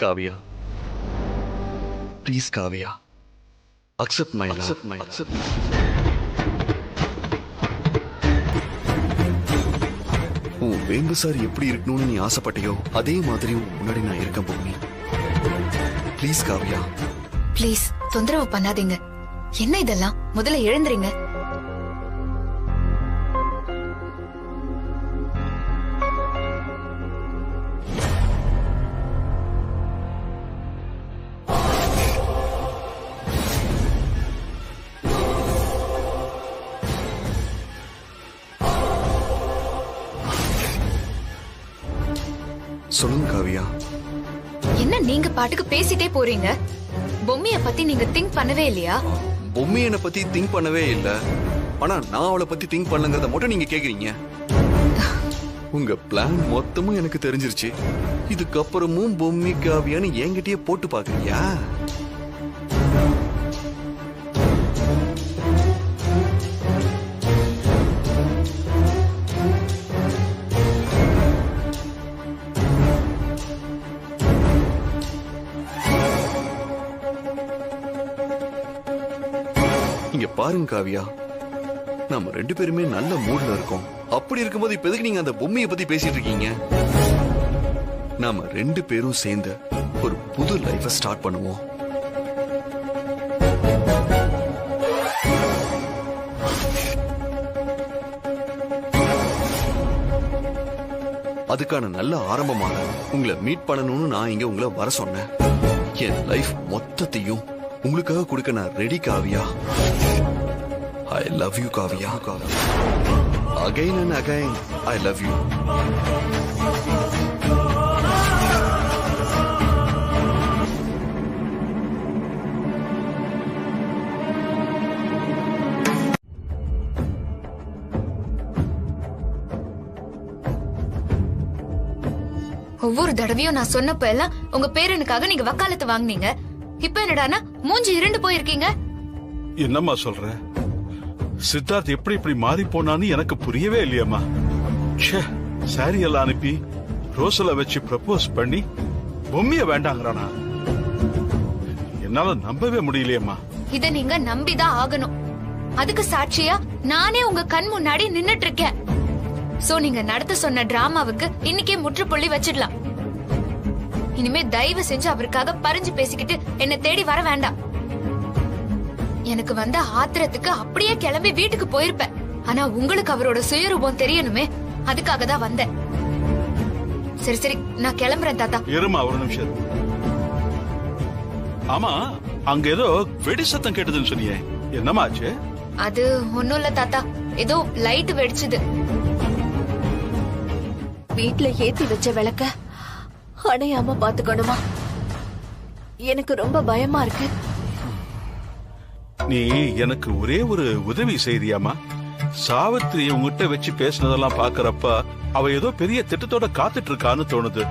Kavya, please Kavya, accept my love. உன் வேம்பு சார் எப்படி இருக்கணும்னு நீ ஆசைப்பட்டியோ அதே மாதிரி உன் முன்னாடி நான் இருக்கேன் பூமி. ப்ளீஸ் காவியா. ப்ளீஸ் தொந்தரவு பண்ணாதீங்க. என்ன இதெல்லாம்? முதல்ல எழுந்துறீங்க. சொல்லுங்க காவியா. என்ன நீங்க பாட்டுக்கு பேசிட்டே போறீங்க? பொம்மைய பத்தி நீங்க திங்க் பண்ணவே இல்லையா? பொம்மி என்னை பத்தி திங்க் பண்ணவே இல்ல. ஆனா நான் அவளை பத்தி திங்க் பண்ணலங்கிறத மட்டும் நீங்க கேக்குறீங்க. உங்க பிளான் மொத்தமும் எனக்கு தெரிஞ்சிருச்சு. இதுக்கப்புறமும் பொம்மி காவியான்னு என்கிட்டயே போட்டு பாக்குறியா? இங்க பாருங்க காவியா, நம்ம 2 பேருமே நல்ல மூட்ல இருக்கோம். அப்படி இருக்கும்போது இப்ப எதுக்கு நீங்க அந்த பொம்மையை பத்தி பேசிட்டு இருக்கீங்க? நாம 2 பேரும் சேர்ந்து ஒரு புது லைஃப ஸ்டார்ட் பண்ணுவோம். அதுக்கான நல்ல ஆரம்பமாக உங்களை மீட் பண்ணணும்னு நான் இங்க உங்களை வர சொன்னேன். என் லைஃப் மொத்தத்தையும் உங்களுக்காக கொடுக்க நான் ready Kavya. I love you Kavya. Again and again I love you. ஒவ்வொரு தடவையும் நான் சொன்னப்ப எல்லாம் உங்க பேரனுக்காக நீங்க வக்காலத்து வாங்குனீங்க. இப்ப என்னடானா மூஞ்சி இருண்டு போயிருக்கீங்க. என்னம்மா சொல்ற? சித்தார்த் எப்படி இப்படி மாறி போனான்னு எனக்கு புரியவே இல்லையம்மா. சாரி எல்லாம் அனுப்பி ரோசல வச்சு ப்ரப்போஸ் பண்ணி பொம்மைய வேண்டாங்கிறானா? என்னால நம்பவே முடியலையம்மா. இத நீங்க நம்பிதான் ஆகணும். அதுக்கு சாட்சியா நானே உங்க கண் முன்னாடி நின்னுட்டு இருக்கேன். சோ நீங்க நடத்த சொன்ன டிராமாவுக்கு இன்னைக்கே முற்றுப்புள்ளி வச்சிடலாம். இனிமே தயவு செஞ்சு அவருக்காக பறிஞ்சு பேசிக்கிட்டு என்ன தேடி வர வேண்டாம். எனக்கு வந்த ஆத்திரத்துக்கு அப்படியே கிளம்பி வீட்டுக்கு போயிருப்பேன். ஆனா உங்களுக்கு அவரோட சுயரூபம் தெரியணுமே, அதுக்காக தான் வந்தேன். சரி சரி, நான் கிளம்புறேன் தாத்தா. இருமா ஒரு நிமிஷம். ஆமா, அங்க ஏதோ வெடி சத்தம் கேட்டதுன்னு சொன்னியே, என்னமாச்சு? அது ஒண்ணும் இல்ல தாத்தா, ஏதோ லைட் வெடிச்சுது. வீட்ல ஏத்தி வச்ச விளக்க அணையாம பாத்துக்கணுமா? எனக்கு ரொம்ப பயமா இருக்கு. நீ எனக்கு ஒரே ஒரு உதவி செய்தியாமா? சாவித்திரி உங்ககிட்ட வச்சு பேசினதெல்லாம் பாக்குறப்ப அவ ஏதோ பெரிய திட்டத்தோட காத்துட்டு இருக்கான்னு தோணுது.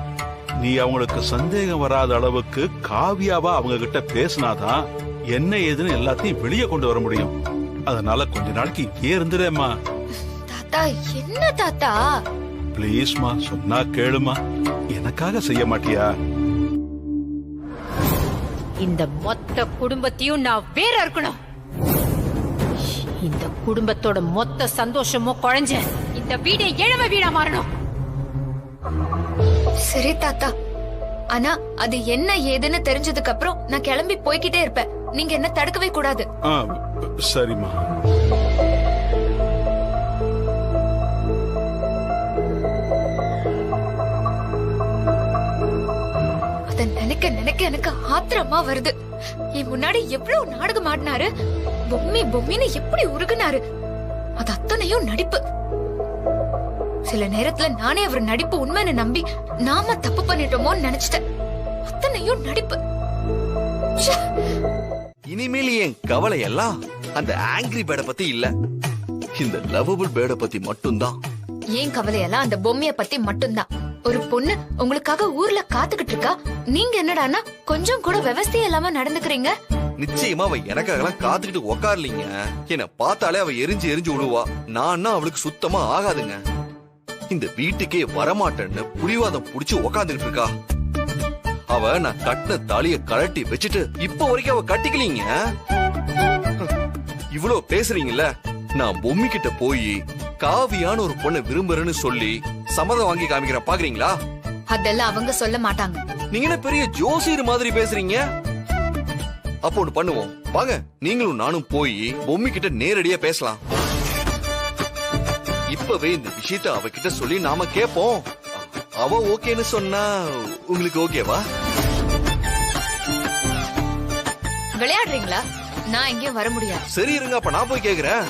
நீ அவங்களுக்கு சந்தேகம் வராத அளவுக்கு காவியாவா அவங்க கிட்ட பேசினாதான் என்ன ஏதுன்னு எல்லாத்தையும் வெளியே கொண்டு வர முடியும். அதனால கொஞ்ச நாளைக்கு இங்கே இருந்துடேம்மா. தாத்தா என்ன தாத்தா? பிளீஸ்மா, சொன்னா கேளுமா. எனக்காக செய்ய மாட்டியா? இந்த மொத்த குடும்பத்தையும் நான் வேற இருக்கணும். இந்த குடும்பத்தோட மொத்த சந்தோஷமும் குழஞ்ச இந்த வீடை இழவ வீடா மாறணும். சரி தாத்தா, ஆனா அது என்ன ஏதுன்னு தெரிஞ்சதுக்கு அப்புறம் நான் கிளம்பி போய்கிட்டே இருப்பேன். நீங்க என்ன தடுக்கவே கூடாது. சரிம்மா. அத நினைக்க நினைக்க எனக்கு ஆத்திரமா வருது. என் முன்னாடி எவ்வளவு நாடகம் ஆடினாரு, பொம்மி பொம்மின்னு எப்படி உருகுனாரு. அது அத்தனையும் நடிப்பு. சில நேரத்துல நானே அவர் நடிப்பு உண்மைன்னு நம்பி நாம தப்பு பண்ணிட்டோமோன்னு நினைச்சிட்டேன். அத்தனையும் நடிப்பு. இனிமேல் என் கவலை எல்லாம் அந்த ஆங்கிரி பேர்ட பத்தி இல்ல, இந்த லவபிள் பேர்ட பத்தி மட்டும்தான். ஏன் கவலையெல்லாம் அந்த பொம்மைய பத்தி மட்டும்தான். ஒரு பொண்ணு உங்களுக்காக ஊர்ல காத்துக்கிட்டு இருக்கா, நீங்க என்னடானா கொஞ்சம் கூட விவசாயம் இல்லாம நடந்துக்கிறீங்க. நிச்சயமா அவ எனக்காகலாம் காத்துக்கிட்டு உக்காரலீங்க. என்ன பார்த்தாலே அவ எரிஞ்சு எரிஞ்சு விழுவா. நான் அவளுக்கு சுத்தமா ஆகாதுங்க. இந்த வீட்டுக்கே வரமாட்டேன்னு புடிவாதம் புடிச்சு உக்காந்துக்கிட்டு இருக்கா. அவ நான் கட்டின தாலிய கழட்டி வச்சுட்டு இப்ப வரைக்கும் அவ கட்டிக்கலீங்க. இவ்வளவு பேசுறீங்கல்ல, நான் பொம்மி கிட்ட போய் காவியான ஒரு பொண்ணை விரும்புறேன்னு சொல்லி சம்மதம் வாங்கி காமிக்கிறேன், பாக்குறீங்களா? அதெல்லாம் அவங்க சொல்ல மாட்டாங்க. நீங்க என்ன பெரிய ஜோசியர் மாதிரி பேசுறீங்க? அப்போ ஒண்ணு பண்ணுவோம் வாங்க, நீங்களும் நானும் போய் பொம்மி கிட்ட நேரடியா பேசலாம். இப்பவே இந்த விஷயத்த அவகிட்ட சொல்லி நாம கேப்போம். அவ ஓகேன்னு சொன்னா உங்களுக்கு ஓகேவா? விளையாடுறீங்களா? நான் எங்கேயும் வர முடியாது. சரி இருங்க, அப்ப நான் போய் கேக்குறேன்.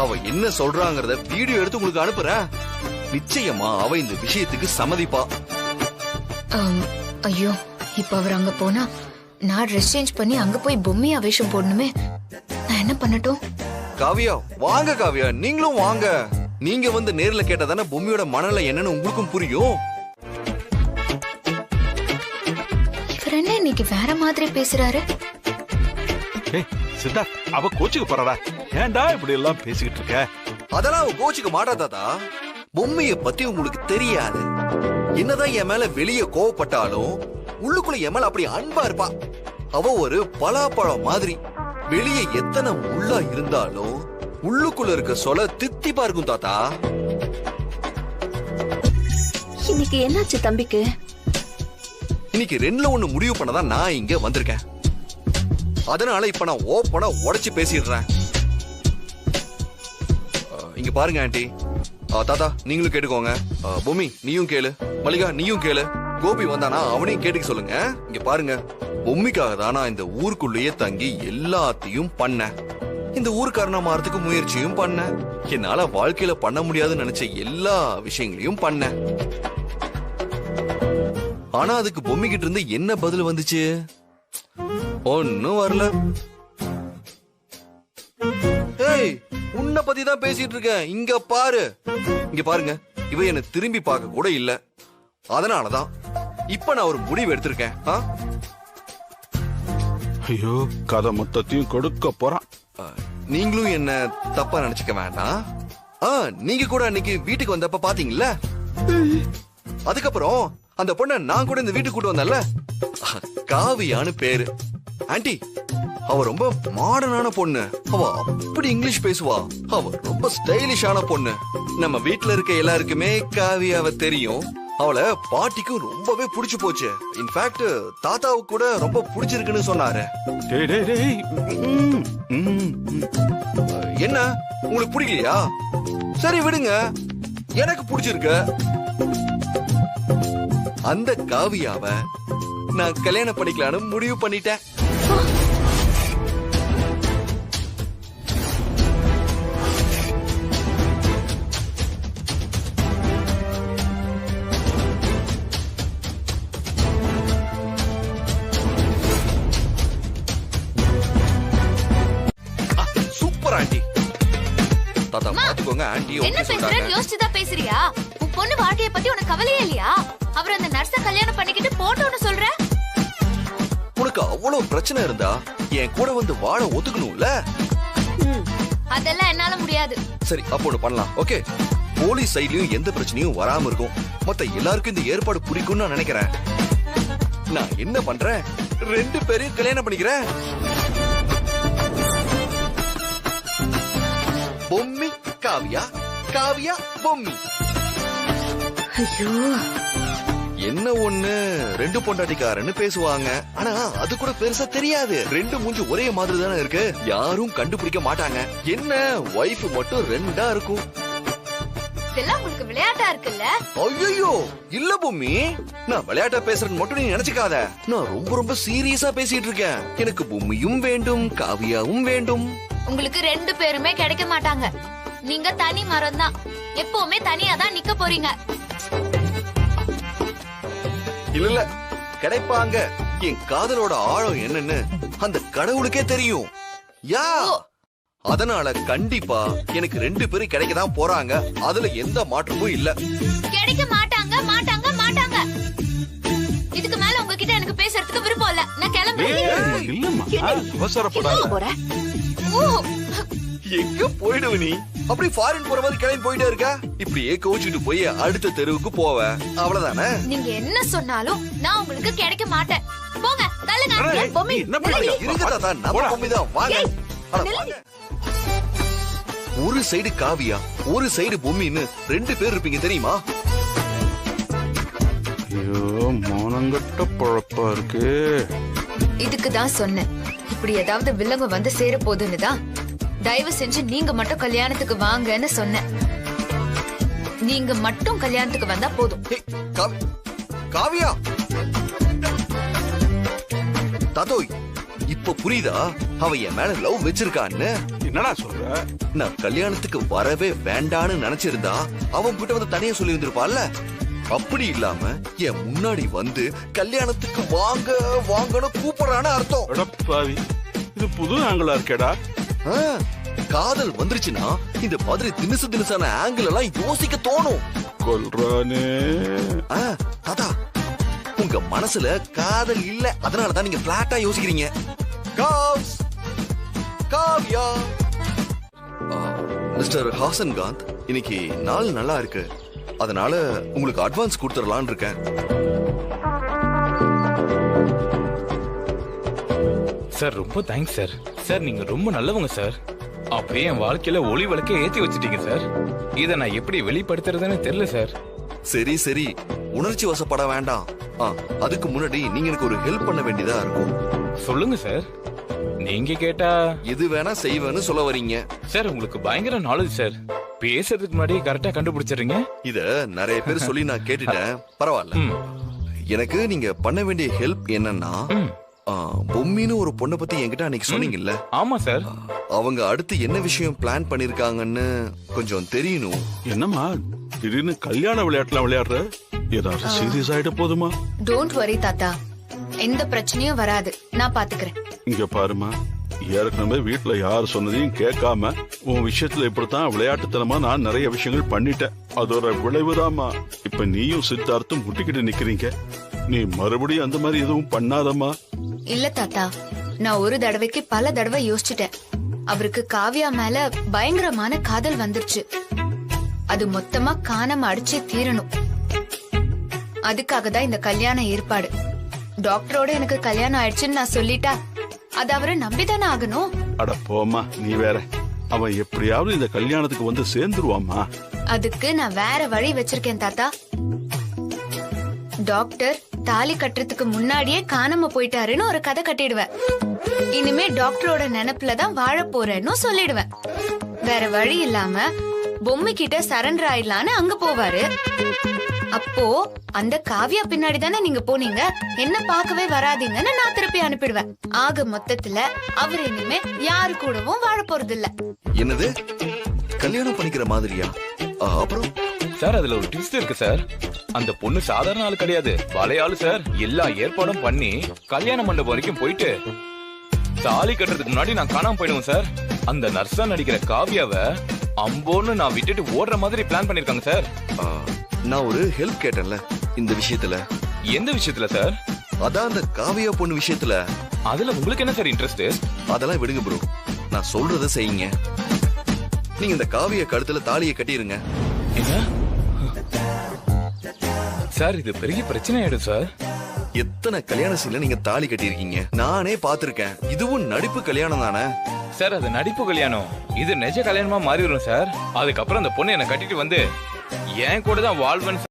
அவ என்ன சொல்றாங்கறத வீடியோ எடுத்து உங்களுக்கு அனுப்புறேன். நிச்சயமா அவ இந்த விஷயத்துக்கு சம்மதிப்பா. ஐயோ, இப்ப அவர் அங்க போனா நான் ட்ரெஸ் சேஞ்ச் பண்ணி அங்க போய் பொம்மையா வேஷம் போடணுமே. நான் என்ன பண்ணட்டும்? காவியா வாங்க, காவியா நீங்களும் வாங்க. நீங்க வந்து நேர்ல கேட்டதானே பொம்மியோட மனநிலை என்னன்னு உங்களுக்கும் புரியும். இவர் என்ன இன்னைக்கு வேற மாதிரி பேசுறாரு? சித்தார்த், அவ கோச்சுக்கு போறாடா. ஏன்டா இப்படி எல்லாம் பேசிக்கிட்டு இருக்க? அதெல்லாம் அவ கோச்சுக்கு மாட்டாதாதா. பொம்மைய பத்தி உங்களுக்கு தெரியாது. என்னதான் என் மேல வெளியே கோவப்பட்டாலும் உள்ளுக்குள்ள என் மேல அப்படி அன்பா இருப்பா. அவ ஒரு பலாப்பழம் மாதிரி. வெளியே எத்தனை முள்ளா இருந்தாலும் உள்ளுக்குள்ள இருக்க சொல தித்திப்பா இருக்கும் தாத்தா. இன்னைக்கு என்னாச்சு தம்பிக்கு? இன்னைக்கு ரெண்டுல ஒண்ணு முடிவு பண்ணதான் நான் இங்க வந்திருக்கேன். அதனால இப்ப நான் ஓப்பனா உடைச்சு பேசிடுறேன். இங்க பாருங்க ஆண்டி, தாத்தா நீங்களும் கேட்டுக்கோங்க. பொம்மி நீயும் கேளு, மல்லிகா நீயும் கேளு, கோபி வந்தானா அவனையும் கேட்டுக்க சொல்லுங்க. இங்க பாருங்க, பொம்மிக்காக தான் நான் இந்த ஊருக்குள்ளேயே தங்கி எல்லாத்தையும் பண்ணேன். இந்த ஊருக்காரனா மாறதுக்கு முயற்சியும் பண்ணேன். என்னால வாழ்க்கையில பண்ண முடியாதுன்னு நினைச்ச எல்லா விஷயங்களையும் பண்ணேன். ஆனா அதுக்கு பொம்மி கிட்ட இருந்து என்ன பதில் வந்துச்சு? ஒன்னும் வரல. ஏய், உன்னை பத்தி தான் பேசிட்டு இருக்கேன். இங்க பாரு, இங்க பாருங்க. இவ என்ன திரும்பி பார்க்க கூட இல்ல. அதனாலதான் இப்ப நான் ஒரு முடிவு எடுத்திருக்கேன். ஐயோ, கதை மொத்தத்தையும் கொடுக்க போறான். நீங்களும் என்ன தப்பா நினைச்சுக்க வேண்டாம். நீங்க கூட அன்னைக்கு வீட்டுக்கு வந்தப்ப பாத்தீங்கல்ல, அதுக்கப்புறம் அந்த பொண்ண நான் கூட இந்த வீட்டுக்கு கூட்டு வந்தேன்ல, காவியான்னு பேரு. ஆன்ட்டி, அவ ரொம்ப மாடர்னான பொண்ணு. அவ அப்படி இங்கிலீஷ் பேசுவா. அவ ரொம்ப ஸ்டைலிஷான பொண்ணு. நம்ம வீட்டுல இருக்க எல்லாருக்குமே காவியாவ தெரியும். அவளை பாட்டிக்கும் ரொம்பவே பிடிச்சு போச்சு. இன்ஃபேக்ட் தாத்தாவுக்கு கூட ரொம்ப பிடிச்சிருக்குன்னு சொன்னாரு. என்ன, உங்களுக்கு பிடிக்கலையா? சரி விடுங்க, எனக்கு பிடிச்சிருக்கு. அந்த காவியாவ நான் கல்யாணம் பண்ணிக்கலான்னு முடிவு பண்ணிட்டேன். Super aunty. தாத்தா பாத்துக்கோங்க, ஆண்டி என்ன பேசுறேன்னு யோசிச்சுதான் பேசுறியா? உன் பொண்ணு வாழ்க்கைய பத்தி உனக்கு கவலையே இல்லையா? அவர் அந்த நர்ஸ கல்யாணம் பண்ணிக்கிட்டு போட்டோன்னு சொல்ற. உனக்கு அவ்வளவு பிரச்சனை இருந்தா என் கூட வந்து வாழ ஒத்துக்கணும்ல. அதெல்லாம் என்னால முடியாது. சரி, அப்போ ஒண்ணு பண்ணலாம். ஓகே, போலீஸ் சைட்லயும் எந்த பிரச்சனையும் வராம இருக்கும். மொத்த எல்லாருக்கும் இந்த ஏற்பாடு பிடிக்கும்னு நான் நினைக்கிறேன். நான் என்ன பண்றேன், 2 பேரையும் கல்யாணம் பண்ணிக்கிறேன். பொம்மி காவியா, காவியா பொம்மி. ஐயோ, என்ன ஒண்ணு, 2 பொண்டாட்டிக்காரன்னு பேசுவாங்க. ஆனா அது கூட பெருசா தெரியாது. 2 மூஞ்சி ஒரே மாதிரி தானே இருக்கு. யாரும் கண்டுபிடிக்க மாட்டாங்க. என்ன, வைஃப் மட்டும் 2ஆ இருக்கும். இதெல்லாம் உங்களுக்கு விளையாட்டா இருக்குல்ல? ஐயோ இல்ல பொம்மி, நான் விளையாட்டா பேசுறேன்னு மட்டும் நீ நினைச்சுக்காத. நான் ரொம்ப ரொம்ப சீரியஸா பேசிட்டு இருக்கேன். எனக்கு பொம்மியும் வேண்டும், காவியாவும் வேண்டும். உங்களுக்கு 2 பேருமே கிடைக்க மாட்டாங்க. நீங்க தனி மரம் தான். எப்பவுமே தனியா தான் நிக்க போறீங்க. இல்ல, கிடைப்பாங்க. என் காதலோட ஆழம் என்னன்னு அந்த கடவுளுக்கே தெரியும். யா, அதனால கண்டிப்பா எனக்கு 2 பேரும் கிடைக்கதான் போறாங்க. அதுல எந்த மாற்றமும் இல்ல. கிடைக்க மாட்டாங்க, மாட்டாங்க, மாட்டாங்க. இதுக்கு மேல உங்ககிட்ட எனக்கு பேசுறதுக்கு விருப்பம் இல்ல. நான் கிளம்புறேன். இல்லம்மா, அவசரப்படாத. எங்க போயிடுவ நீ? அப்படி ஃபாரின் போற மாதிரி கிளம்பி போயிட்டே இருக்க. இப்படியே கோச்சிட்டு போய் அடுத்த தெருவுக்கு போவ, அவ்வளவுதானே? நீங்க என்ன சொன்னாலும் நான் உங்களுக்கு கிடைக்க மாட்டேன். போங்க, தள்ளுங்க. பொம்மி, இருங்க தாத்தா, நம்ம பொம்மி தான். வாங்க. ஒரு சைடு காவியா, ஒரு சைடு பொம்மின்னு 2 பேர் இருப்பீங்க தெரியுமா? ஐயோ, மோனங்கட்ட பொழப்பா இருக்கு. இதுக்கு தான் சொன்னேன், இப்படி ஏதாவது வில்லங்க வந்து சேர போதுன்னு தான். தயவு செஞ்சு நீங்க மட்டும் கல்யாணத்துக்கு வாங்கன்னு சொன்னேன். நீங்க மட்டும் கல்யாணத்துக்கு வந்தா போதும். காவியா, தாத்தோய், இப்ப புரியுதா அவ என் மேல லவ் வச்சிருக்கான்னு? என்னடா சொல்ற? நான் கல்யாணத்துக்கு வரவே வேண்டான்னு நினைச்சிருந்தா அவன் கிட்ட வந்து தனியா சொல்லி இருந்திருப்பான்ல. அப்படி இல்லாம என் முன்னாடி வந்து கல்யாணத்துக்கு வாங்க வாங்கன்னு கூப்பிடுறான்னு அர்த்தம். இது புது ஆங்கிளா இருக்கேடா. காதல் வந்துருச்சுன்னா இந்த மாதிரி தினுசு தினுசான ஆங்கிள் எல்லாம் யோசிக்க தோணும். கொல்றானே. தாத்தா, உங்க மனசுல காதல் இல்ல, அதனாலதான் நீங்க பிளாட்டா யோசிக்கிறீங்க. காவ்யா, மிஸ்டர் ஹாசன்காந்த், இன்னைக்கு நாள் நல்லா இருக்கு. அதனால உங்களுக்கு அட்வான்ஸ் கொடுத்துடலான்னு இருக்கேன். சார் ரொம்ப தேங்க்ஸ் சார். சார் நீங்க ரொம்ப நல்லவங்க சார். அப்படியே என் வாழ்க்கையில ஒளி விளக்கே ஏத்தி வச்சிட்டீங்க சார். இத நான் எப்படி வெளிப்படுத்துறதுன்னு தெரியல சார். சரி சரி, உணர்ச்சி வசப்பட வேண்டாம். அதுக்கு முன்னாடி நீங்க எனக்கு ஒரு ஹெல்ப் பண்ண வேண்டியதா இருக்கும். சொல்லுங்க சார். நீங்க கேட்டா எது வேணா செய்வேன்னு சொல்ல வரீங்க. சார் உங்களுக்கு பயங்கர நாலேஜ் சார். பேசுறதுக்கு முன்னாடி கரெக்டா கண்டுபிடிச்சிடுறீங்க. இத நிறைய பேர் சொல்லி நான் கேட்டுட்டேன். பரவாயில்ல. எனக்கு நீங்க பண்ண வேண்டிய ஹெல்ப் என்னன்னா, பொம்மின்னு ஒரு பொண்ணை பத்தி என்கிட்ட அன்னைக்கு சொன்னீங்கல்ல? ஆமா சார். அவங்க அடுத்து என்ன விஷயம் பிளான் பண்ணிருக்காங்கன்னு கொஞ்சம் தெரியணும். என்னம்மா திடீர்னு கல்யாண விளையாட்டுல விளையாடுற? ஏதாவது சீரியஸ் ஆயிட போதுமா? டோன்ட் வரி தாத்தா, எந்த பிரச்சனையும் வராது. நான் பாத்துக்கிறேன். இங்க பாருமா, ஏற்கனவே வீட்டுல யார் சொன்னதையும் கேட்காம உன் விஷயத்துல இப்படித்தான் விளையாட்டுத்தனமா நான் நிறைய விஷயங்கள் பண்ணிட்டேன். அதோட விளைவுதாம்மா இப்ப நீயும் சித்தார்த்தும் முட்டிக்கிட்டு நிக்கிறீங்க. நீ மறுபடியும் அந்த மாதிரி எதுவும் பண்ணாதம்மா. இல்ல தாத்தா, நான் ஒரு தடவைக்கு பல தடவை யோசிச்சுட்டேன். அவருக்கு காவியா மேல பயங்கரமான காதல் வந்துருச்சு. அது மொத்தமா காணாம அடிச்சே தீரணும். அதுக்காக தான் இந்த கல்யாண ஏற்பாடு. டாக்டரோட எனக்கு கல்யாணம் ஆயிடுச்சுன்னு நான் சொல்லிட்டா அது அவரை நம்பிதானே ஆகணும். அட போம்மா, நீ வேற. அவன் எப்படியாவது இந்த கல்யாணத்துக்கு வந்து சேர்ந்துருவாமா. அதுக்கு நான் வேற வழி வச்சிருக்கேன் தாத்தா. டாக்டர் தாலி கட்டுறதுக்கு முன்னாடியே காணாம போயிட்டாருன்னு ஒரு கதை கட்டிடுவேன். இனிமே டாக்டரோட நினைப்புலதான் வாழ போறேன்னு சொல்லிடுவேன். வேற வழி இல்லாம பொம்மை கிட்ட சரண்டர் ஆயிடலான்னு அங்க போவாரு. அப்போ அந்த காவியா பின்னாடி தானே நீங்க போனீங்க, என்ன பார்க்கவே வராதீங்கன்னு நான் திருப்பி அனுப்பிடுவேன். ஆக மொத்தத்துல அவர் இனிமே யாரு கூடவும் வாழ போறது இல்ல. என்னது, கல்யாணம் பண்ணிக்கிற மாதிரியா? அப்புறம் சார் அதுல ஒரு ட்விஸ்ட் இருக்கு சார். அந்த பொண்ணு சாதாரண ஆளு கிடையாது, வலையாளு சார். எல்லா ஏற்பாடும் பண்ணி கல்யாண மண்டபம் வரைக்கும் போயிட்டு தாலி கட்டுறதுக்கு முன்னாடி நான் காணாம போயிடுவேன் சார். அந்த நர்ஸா நடிக்கிற காவியாவை அம்போன்னு நான் விட்டுட்டு ஓடுற மாதிரி பிளான் பண்ணிருக்காங்க சார். நான் ஒரு ஹெல்ப் கேட்டேன்ல இந்த விஷயத்துல. எந்த விஷயத்துல சார்? அதான் அந்த காவியா பொண்ணு விஷயத்துல. அதுல உங்களுக்கு என்ன சார் இன்ட்ரெஸ்ட்? அதெல்லாம் விடுங்க ப்ரோ, நான் சொல்றத செய்யுங்க. நீங்க இந்த காவிய கழுத்துல தாலியை கட்டிருங்க. என்ன சார், இது பெரிய பிரச்சனை ஆயிடும் சார். எத்தனை கல்யாண சீன்ல நீங்க தாலி கட்டியிருக்கீங்க, நானே பாத்திருக்கேன். இதுவும் நடிப்பு கல்யாணம் தானே சார்? அது நடிப்பு கல்யாணம், இது நிஜ கல்யாணமா மாறிடும் சார். அதுக்கப்புறம் அந்த பொண்ணு என்ன கட்டிட்டு வந்து என் கூட தான் வாழ்வன்